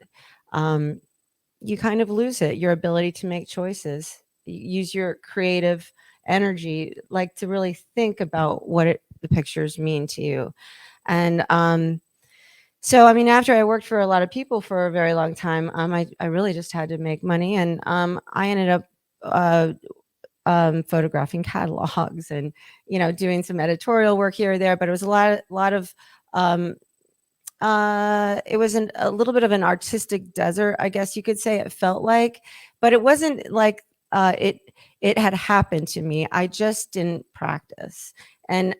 you kind of lose it. Your ability to make choices, use your creative energy, like to really think about what the pictures mean to you, and so, I mean, after I worked for a lot of people for a very long time, I really just had to make money, and I ended up photographing catalogs and doing some editorial work here or there. But it was a lot of it was a little bit of an artistic desert, I guess you could say. It felt like, but it wasn't like it had happened to me. I just didn't practice, and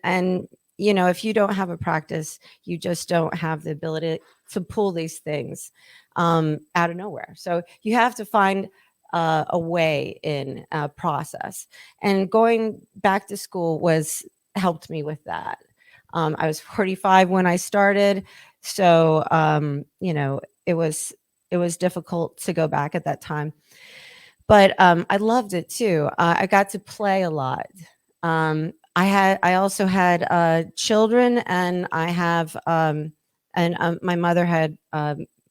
if you don't have a practice, you just don't have the ability to pull these things out of nowhere. So you have to find a way in a process. And going back to school helped me with that. I was 45 when I started, so it was difficult to go back at that time. But I loved it too. I got to play a lot. I also had children, and I have my mother had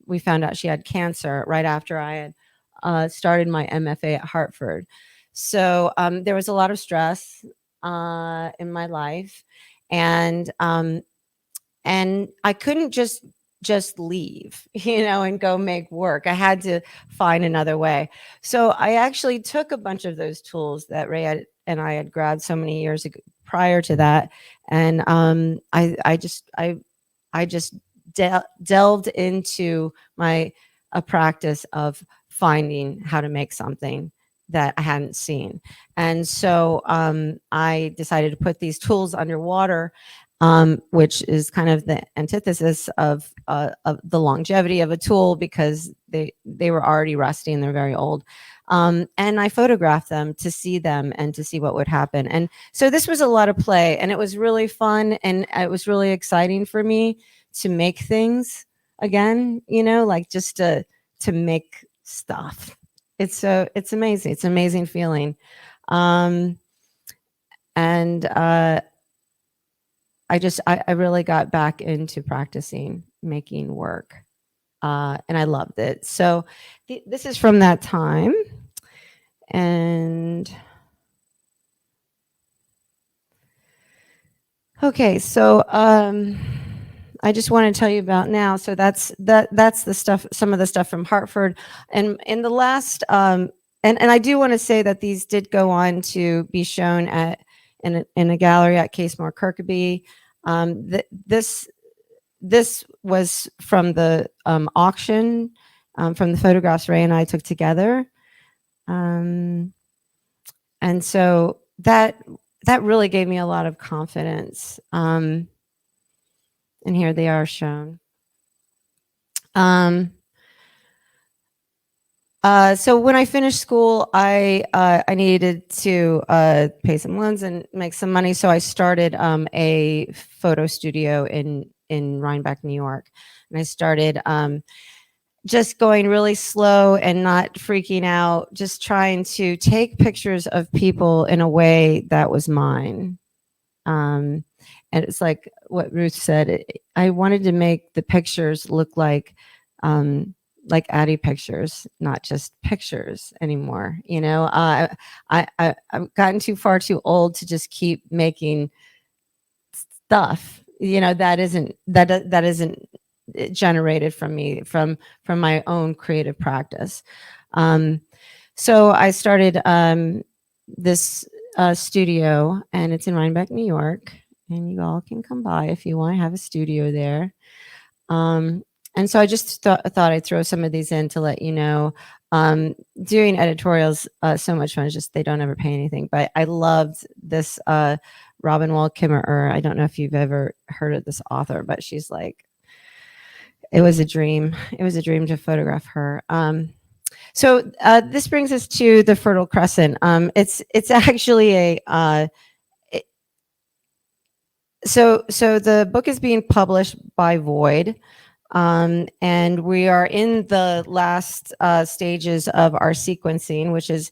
we found out she had cancer right after I had started my MFA at Hartford. So there was a lot of stress in my life, and I couldn't just leave, and go make work. I had to find another way. So I actually took a bunch of those tools that Ray and I had grabbed so many years ago, prior to that, and I just delved into a practice of finding how to make something that I hadn't seen. And so I decided to put these tools underwater, which is kind of the antithesis of the longevity of a tool, because they were already rusty and they're very old. And I photographed them to see them and to see what would happen. And so this was a lot of play, and it was really fun, and it was really exciting for me to make things again, like just to make stuff. It's amazing. It's an amazing feeling. And I really got back into practicing making work. And I loved it. So this is from that time. And okay, so I just want to tell you about now. So that's the stuff, some of the stuff from Hartford. And in the last, and I do want to say that these did go on to be shown in a gallery at Casemore Kirkby. This was from the auction, from the photographs Ray and I took together. And so that really gave me a lot of confidence. And here they are shown. So when I finished school, I needed to pay some loans and make some money. So I started a photo studio in Rhinebeck, New York. And I started just going really slow and not freaking out, just trying to take pictures of people in a way that was mine. And it's like what Ruth said, I wanted to make the pictures look like Addie pictures, not just pictures anymore. You know, I've gotten too old to just keep making stuff, you know, that isn't generated from me, from my own creative practice. So I started this studio, and it's in Rhinebeck, New York, and you all can come by if you want to have a studio there. And so I just thought I'd throw some of these in to let you know. Doing editorials, so much fun. It's just they don't ever pay anything. But I loved this Robin Wall Kimmerer. I don't know if you've ever heard of this author, but she's like, it was a dream. It was a dream to photograph her. So this brings us to the Fertile Crescent. It's actually so the book is being published by Void. And we are in the last stages of our sequencing, which is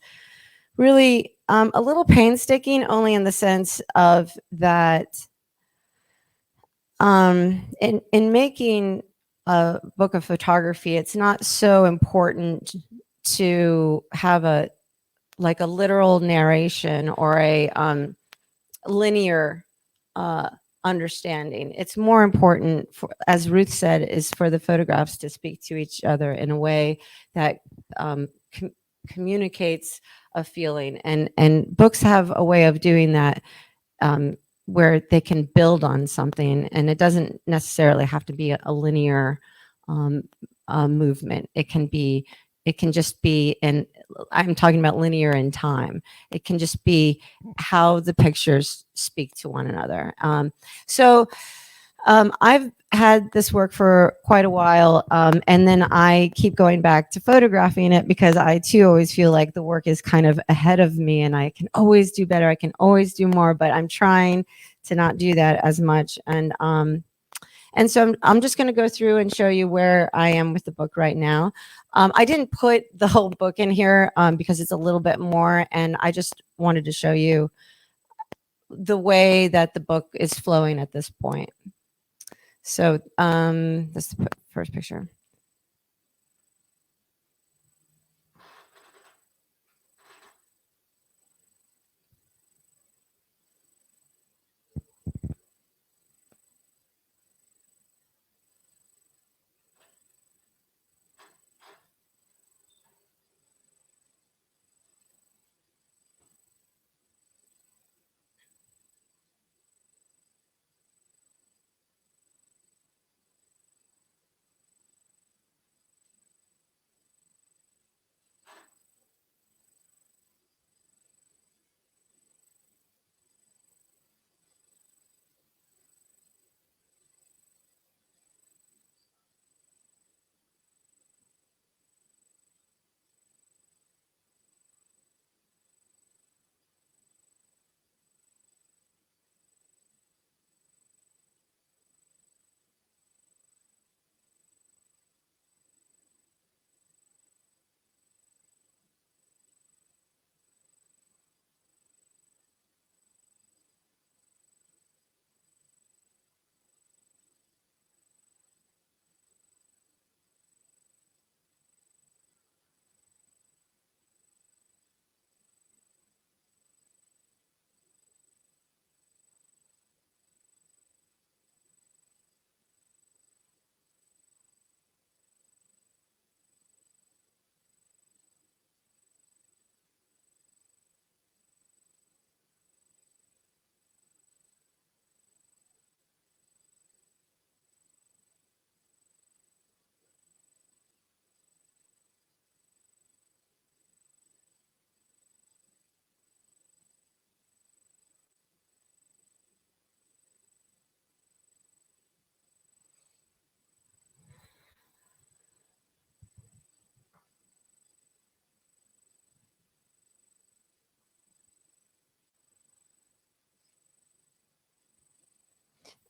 really a little painstaking, only in the sense of that in making a book of photography, it's not so important to have a literal narration or a linear understanding. It's more important, for, as Ruth said, is for the photographs to speak to each other in a way that communicates a feeling, and books have a way of doing that, where they can build on something, and it doesn't necessarily have to be a linear movement. It can just be, and I'm talking about linear in time. It can just be how the pictures speak to one another. So I've had this work for quite a while, and then I keep going back to photographing it because I too always feel like the work is kind of ahead of me, and I can always do better. I can always do more, but I'm trying to not do that as much. And so I'm just going to go through and show you where I am with the book right now. I didn't put the whole book in here because it's a little bit more, and I just wanted to show you the way that the book is flowing at this point. So that's the first picture.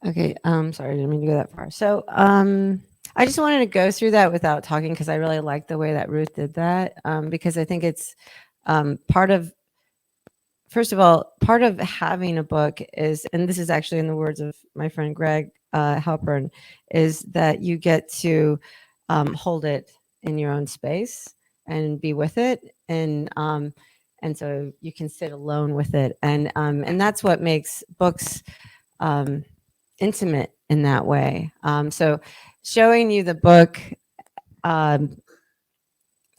Okay, sorry, I didn't mean to go that far. So, I just wanted to go through that without talking because I really like the way that Ruth did that, because I think it's part of, first of all, part of having a book is, and this is actually in the words of my friend Greg Halpern, is that you get to hold it in your own space and be with it, and so you can sit alone with it, and that's what makes books intimate in that way. So showing you the book um,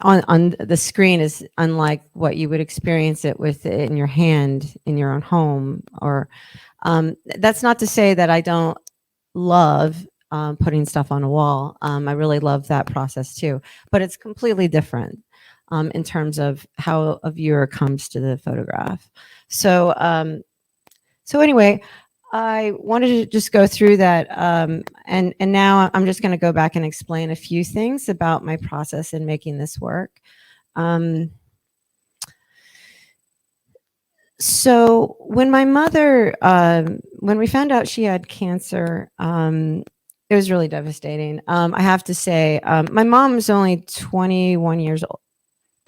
on the screen is unlike what you would experience it with in your hand in your own home. Or that's not to say that I don't love putting stuff on a wall. I really love that process too, but it's completely different in terms of how a viewer comes to the photograph. So so anyway, I wanted to just go through that, and now I'm just going to go back and explain a few things about my process in making this work. So when my mother, when we found out she had cancer, it was really devastating. I have to say, my mom is only 21 years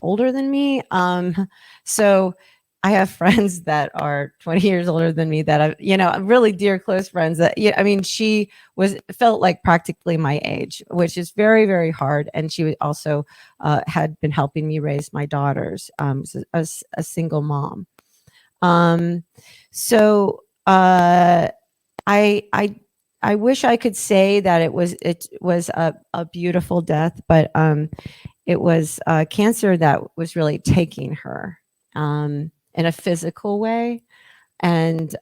older than me, so I have friends that are 20 years older than me that really dear close friends that, yeah, I mean, she felt like practically my age, which is very, very hard. And she also had been helping me raise my daughters as a single mom. So I wish I could say that it was a beautiful death, but it was cancer that was really taking her in a physical way, and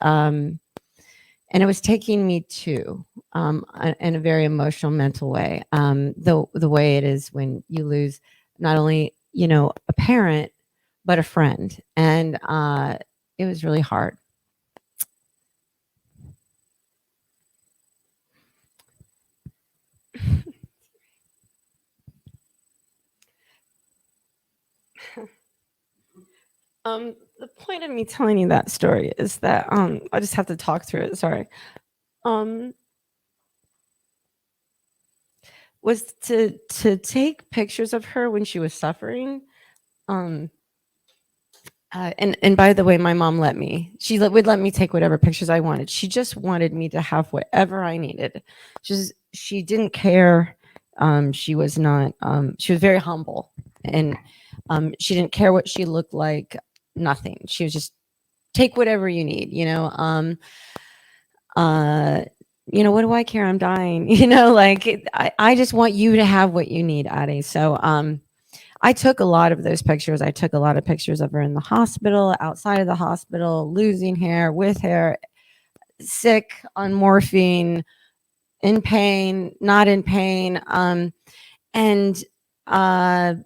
it was taking me too, in a very emotional, mental way. The way it is when you lose not only a parent but a friend, and it was really hard. The point of me telling you that story is that I just have to talk through it. Sorry. Was to take pictures of her when she was suffering. And by the way, my mom let me. She would let me take whatever pictures I wanted. She just wanted me to have whatever I needed. She didn't care. She was not. She was very humble, and she didn't care what she looked like. Nothing. She was just take whatever you need. What do I care? I'm dying. I just want you to have what you need, Addie. So I took a lot of those pictures. I took a lot of pictures of her in the hospital, outside of the hospital, losing hair, with hair, sick, on morphine, in pain, not in pain. And I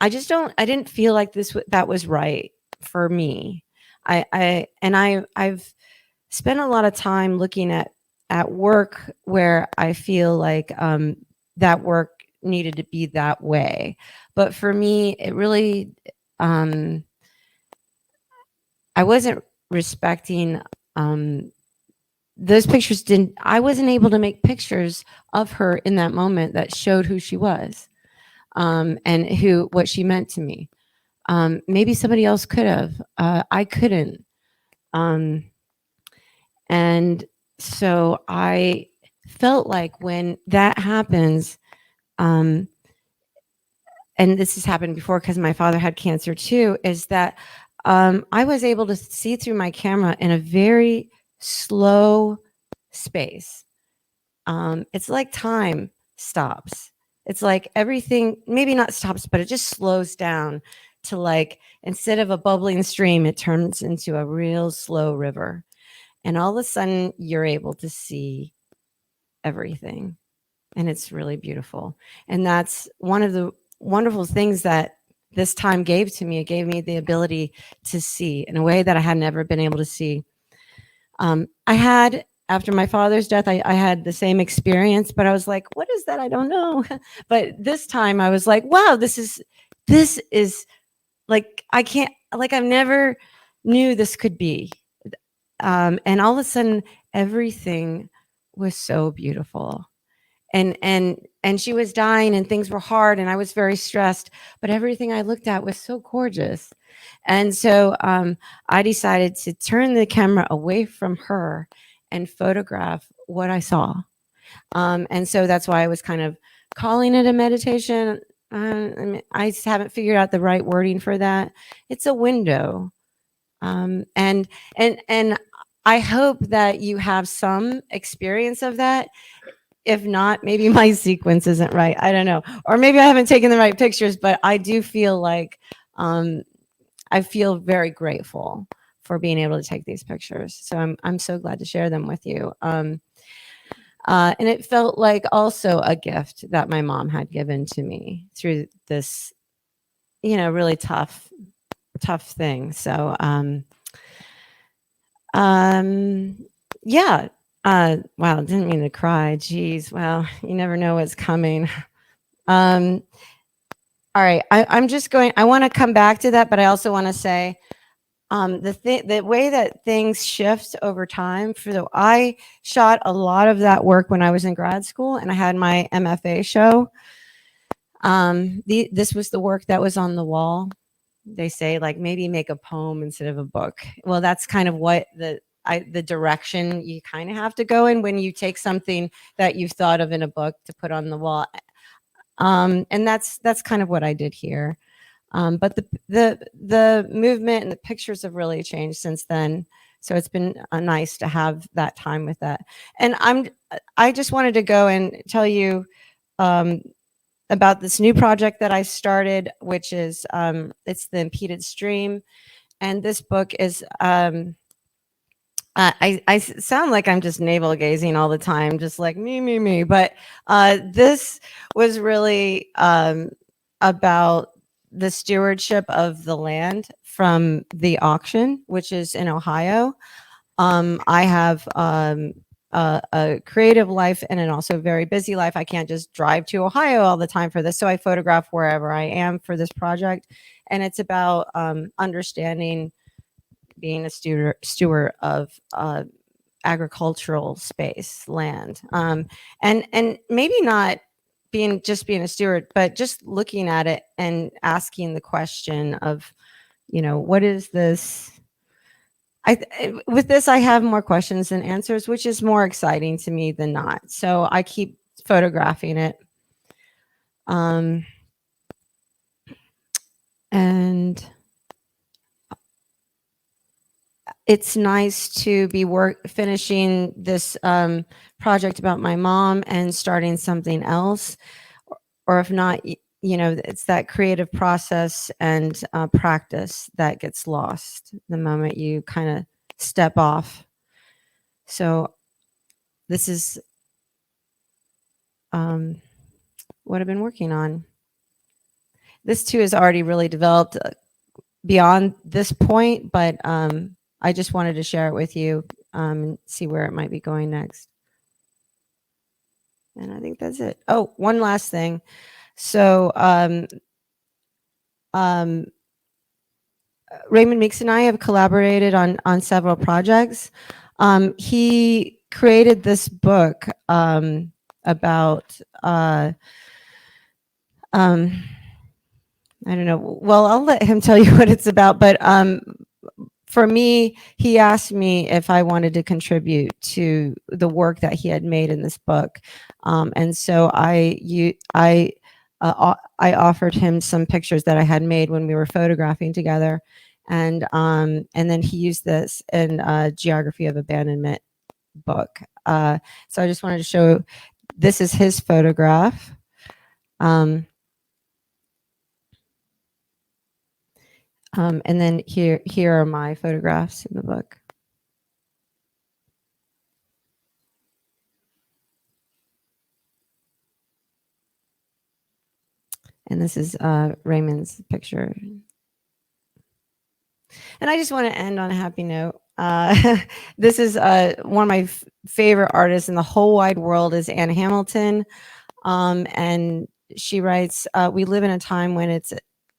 didn't feel like that was right for me. I've spent a lot of time looking at work where I feel like that work needed to be that way. But for me, it really, I wasn't respecting those pictures. I wasn't able to make pictures of her in that moment that showed who she was, and what she meant to me. Maybe somebody else could have. I couldn't. And so I felt like when that happens, and this has happened before because my father had cancer too, is that I was able to see through my camera in a very slow space. It's like time stops. It's like everything maybe not stops, but it just slows down to, like, instead of a bubbling stream, it turns into a real slow river. And all of a sudden you're able to see everything. And it's really beautiful. And that's one of the wonderful things that this time gave to me. It gave me the ability to see in a way that I had never been able to see. I had, after my father's death, I had the same experience, but I was like, what is that? I don't know. But this time I was like, wow, this is like, I've never knew this could be. And all of a sudden, everything was so beautiful. And she was dying and things were hard and I was very stressed, but everything I looked at was so gorgeous. And so I decided to turn the camera away from her and photograph what I saw. And so that's why I was kind of calling it a meditation. I mean, I just haven't figured out the right wording for that. It's a window. And I hope that you have some experience of that. If not, maybe my sequence isn't right. I don't know. Or maybe I haven't taken the right pictures, but I do feel like I feel very grateful for being able to take these pictures. So I'm so glad to share them with you. And it felt like also a gift that my mom had given to me through this, really tough thing. So yeah. Wow, didn't mean to cry. Geez, well, you never know what's coming. All right, I'm just going. I want to come back to that, but I also want to say the way that things shift over time. I shot a lot of that work when I was in grad school, and I had my MFA show. This was the work that was on the wall. They say like maybe make a poem instead of a book. Well, that's kind of what the direction you kind of have to go in when you take something that you've thought of in a book to put on the wall. And that's kind of what I did here. But the movement and the pictures have really changed since then. So it's been nice to have that time with that. And I just wanted to go and tell you about this new project that I started, which is it's the Impeded Stream. And this book is I sound like I'm just navel gazing all the time, just like me. But this was really about the stewardship of the land from the auction, which is in Ohio. I have a creative life and an also very busy life. I can't just drive to Ohio all the time for this. So I photograph wherever I am for this project. And it's about understanding being a steward of agricultural space, land, and maybe not being a steward, but just looking at it and asking the question of, what is this? With this, I have more questions than answers, which is more exciting to me than not. So I keep photographing it, and it's nice to be finishing this project about my mom and starting something else, or if not, it's that creative process and practice that gets lost the moment you kind of step off. So this is what I've been working on. This too is already really developed beyond this point, but I just wanted to share it with you and see where it might be going next. And I think that's it. Oh, one last thing. So Raymond Meeks and I have collaborated on several projects. He created this book about I don't know. Well, I'll let him tell you what it's about, but for me, he asked me if I wanted to contribute to the work that he had made in this book, and so I offered him some pictures that I had made when we were photographing together, and then he used this in Geography of Abandonment book. So I just wanted to show. This is his photograph. And then here are my photographs in the book. And this is Raymond's picture. And I just want to end on a happy note. This is one of my favorite artists in the whole wide world is Anne Hamilton. And she writes, we live in a time when it's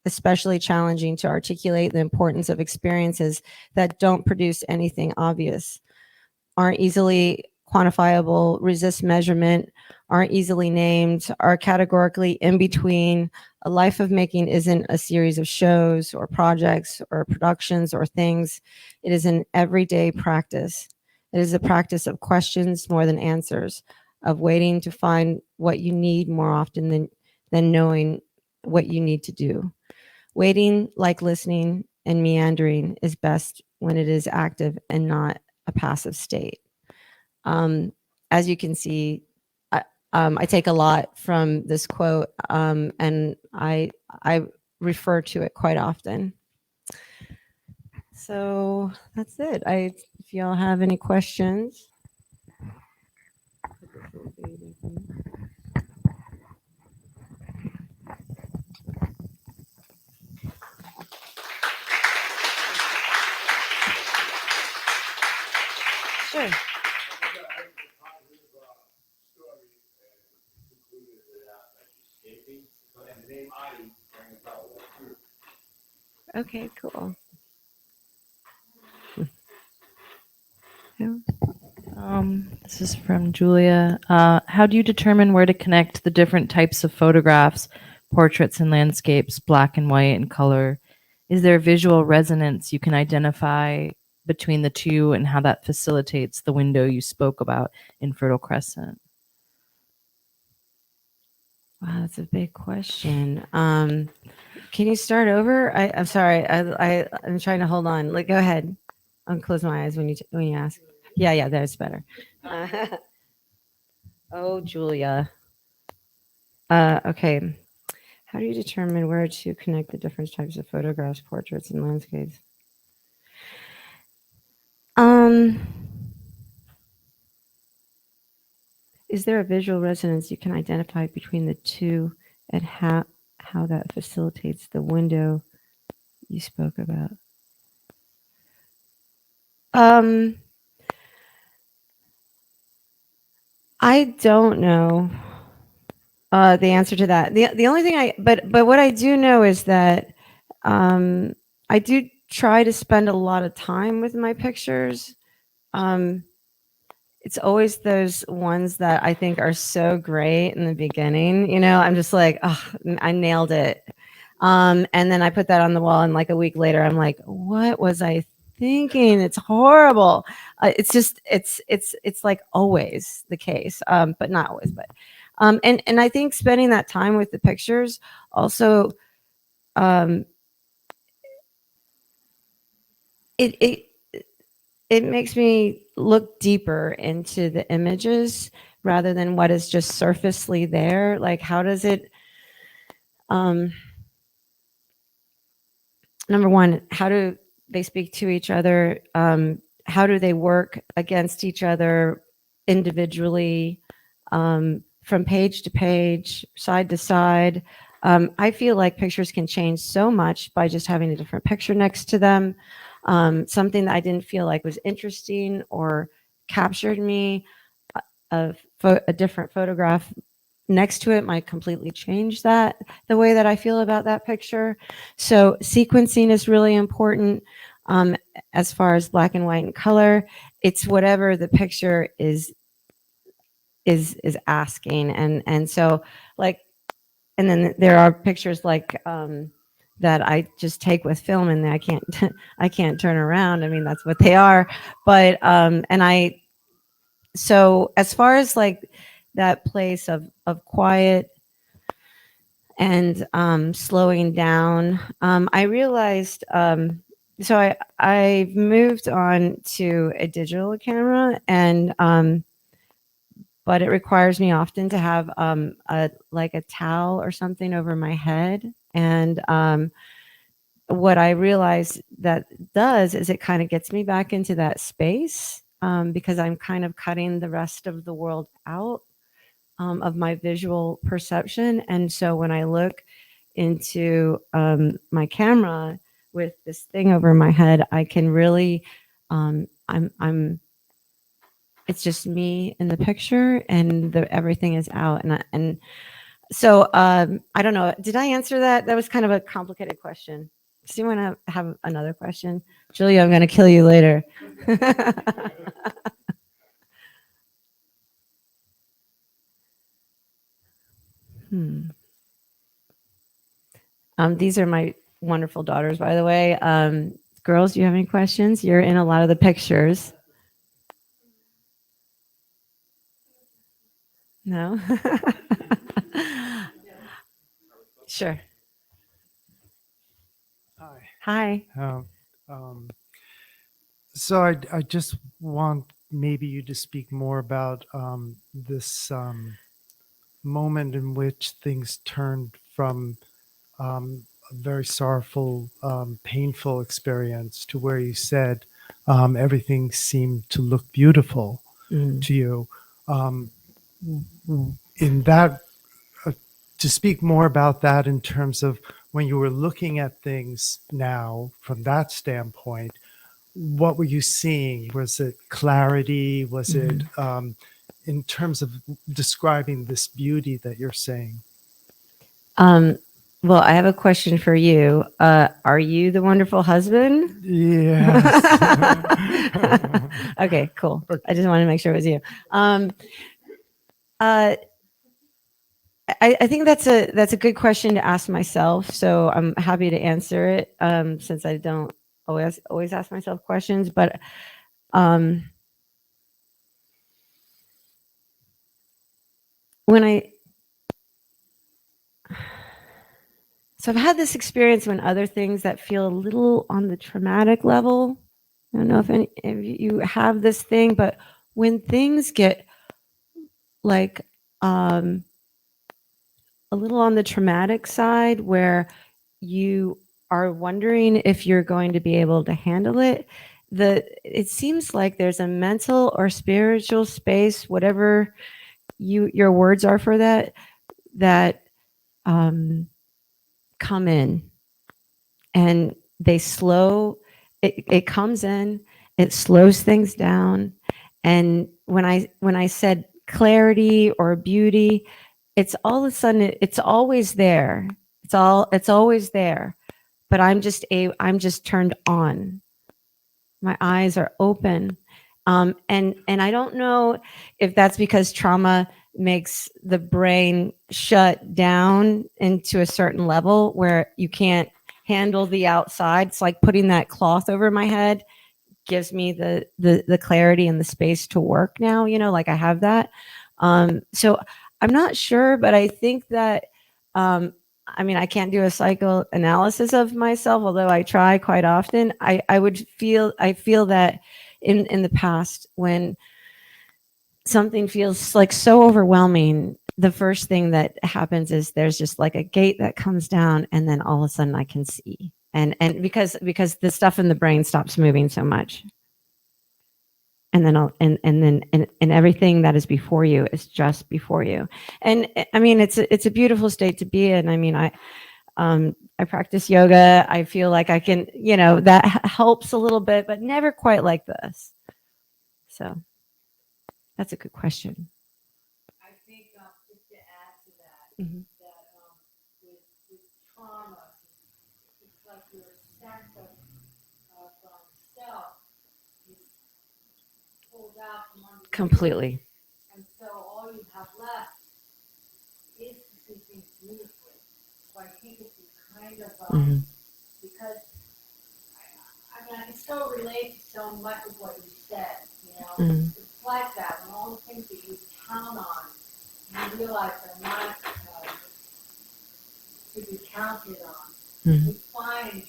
especially challenging to articulate the importance of experiences that don't produce anything obvious, aren't easily quantifiable, resist measurement, aren't easily named, are categorically in between. A life of making isn't a series of shows or projects or productions or things. It is an everyday practice. It is a practice of questions more than answers, of waiting to find what you need more often than knowing what you need to do. Waiting, like listening and meandering, is best when it is active and not a passive state. As you can see, I take a lot from this quote, and I refer to it quite often. So that's it. If y'all have any questions. Sure. Okay, cool. This is from Julia. How do you determine where to connect the different types of photographs, portraits and landscapes, black and white and color? Is there visual resonance you can identify between the two and how that facilitates the window you spoke about in Fertile Crescent? Wow, that's a big question. Can you start over? I'm sorry. I'm trying to hold on. Like, go ahead. I'll close my eyes when you ask. Yeah, that's better. Oh, Julia. Okay. How do you determine where to connect the different types of photographs, portraits, and landscapes? Is there a visual resonance you can identify between the two, and how that facilitates the window you spoke about? I don't know the answer to that. The only thing but what I do know is that I do try to spend a lot of time with my pictures. It's always those ones that I think are so great in the beginning. You know, I'm just like, oh, I nailed it. And then I put that on the wall, and like a week later, I'm like, what was I thinking? It's horrible. It's just, it's like always the case, but not always. But and I think spending that time with the pictures also, it makes me look deeper into the images rather than what is just surfacely there. Like, how does it, number one, how do they speak to each other? How do they work against each other individually, from page to page, side to side? I feel like pictures can change so much by just having a different picture next to them. Something that I didn't feel like was interesting or captured me, a different photograph next to it might completely change the way that I feel about that picture. So sequencing is really important. As far as black and white and color, it's whatever the picture is asking. And so, like, and then there are pictures like that I just take with film, and I can't turn around. I mean, that's what they are. But so as far as like that place of quiet and slowing down, I realized, so I moved on to a digital camera, and but it requires me often to have like a towel or something over my head. And what I realized that does is it kind of gets me back into that space, because I'm kind of cutting the rest of the world out of my visual perception. And so when I look into my camera with this thing over my head, I can really, it's just me in the picture, and everything is out. And so I don't know. Did I answer that? That was kind of a complicated question. Do you want to have another question? Julia, I'm going to kill you later. These are my wonderful daughters, by the way. Girls, do you have any questions? You're in a lot of the pictures. No? Sure. Hi. Hi. Um, so I just want maybe you to speak more about this moment in which things turned from a very sorrowful, painful experience to where you said everything seemed to look beautiful Mm. to you. In that, to speak more about that in terms of when you were looking at things now from that standpoint, what were you seeing? Was it clarity? Was it in terms of describing this beauty that you're saying? Well, I have a question for you. Are you the wonderful husband? Yes. Okay, cool. I just wanted to make sure it was you. I think that's a good question to ask myself. So I'm happy to answer it since I don't always ask myself questions. But when I so I've had this experience when other things that feel a little on the traumatic level. I don't know if you have this thing, but when things get like a little on the traumatic side where you are wondering if you're going to be able to handle it, it seems like there's a mental or spiritual space, whatever your words are for that, that come in, and they slow it comes in, it slows things down. And when I said clarity or beauty, it's all of a sudden it's always there. It's always there. But I'm just turned on. My eyes are open. And I don't know if that's because trauma makes the brain shut down into a certain level where you can't handle the outside. It's like putting that cloth over my head gives me the clarity and the space to work now, like I have that. So I'm not sure, but I think that I mean, I can't do a psychoanalysis of myself, although I try quite often. I feel that in the past, when something feels like so overwhelming, the first thing that happens is there's just like a gate that comes down, and then all of a sudden I can see. And because the stuff in the brain stops moving so much. And then and everything that is before you is just before you. And I mean, it's a beautiful state to be in. I mean, I practice yoga. I feel like I can, that helps a little bit, but never quite like this. So that's a good question. I think just to add to that, Mhm. that with trauma, it's like your sense of self is pulled out from under the Completely. and so all you have left is to see things beautifully. So I think it's kind of Mhm. because I mean I can still relate to so much of what you said. Mhm. It's like that when all the things that you count on, you realize they're not to be counted on. Mhm. You find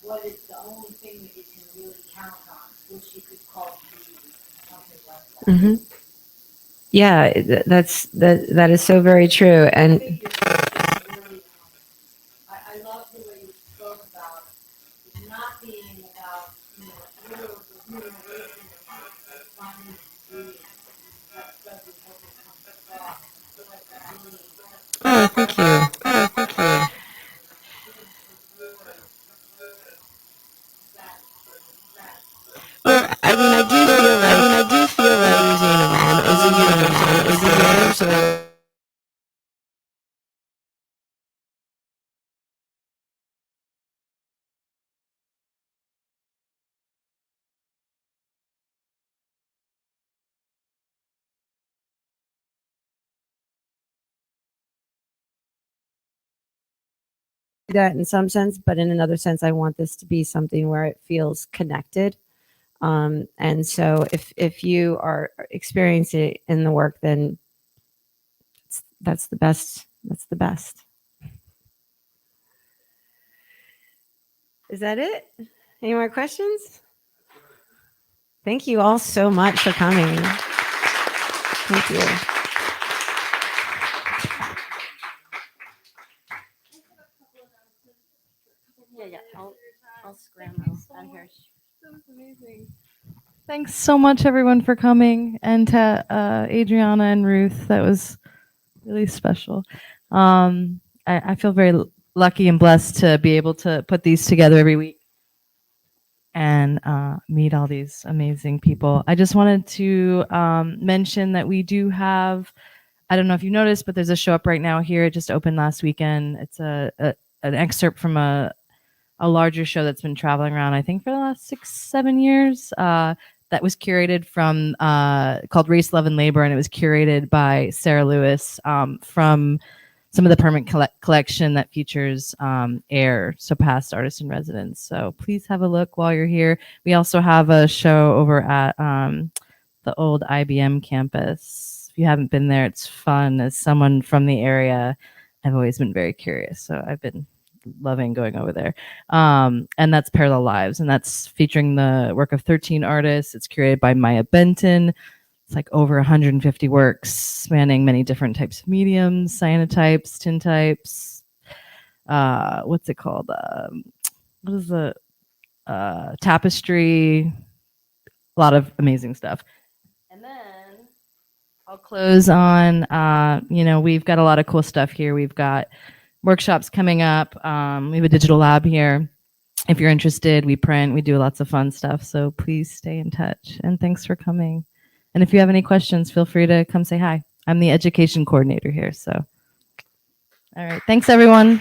what is the only thing that you can really count on, which you could call beauty, something like that. Mhm. Yeah, that is so very true. I And think your question really, I love the way you spoke about it not being about, literal mutilation of finding beauty. That doesn't hope it comes across. I feel like that really oh, thank you. Oh, thank you. gives the word that, that Well, I mean, I do feel that losing is a universal. that in some sense, but in another sense, I want this to be something where it feels connected. And so if you are experiencing it in the work, then that's the best. That's the best. Is that it? Any more questions? Thank you all so much for coming. Thank you. Yeah, I'll scramble out of here. That was amazing. Thanks so much, everyone, for coming, and to Adrianna and Ruth. That was really special. I feel very lucky and blessed to be able to put these together every week and meet all these amazing people. I just wanted to mention that we do have, I don't know if you noticed, but there's a show up right now here. It just opened last weekend. It's an excerpt from a larger show that's been traveling around, I think, for the last 6-7 years. That was curated from called Race, Love, and Labor, and it was curated by Sarah Lewis from some of the permanent collection that features AIR, so past artists in residence. So please have a look while you're here. We also have a show over at the old IBM campus. If you haven't been there, it's fun. As someone from the area, I've always been very curious, so I've been loving going over there. And that's Parallel Lives, and that's featuring the work of 13 artists. It's curated by Maya Benton. It's like over 150 works spanning many different types of mediums, cyanotypes, tintypes. What's it called? What is the tapestry? A lot of amazing stuff. And then I'll close on, we've got a lot of cool stuff here. We've got workshops coming up. We have a digital lab here. If you're interested, we print, we do lots of fun stuff. So please stay in touch. And thanks for coming. And if you have any questions, feel free to come say hi. I'm the education coordinator here. So, all right. Thanks, everyone.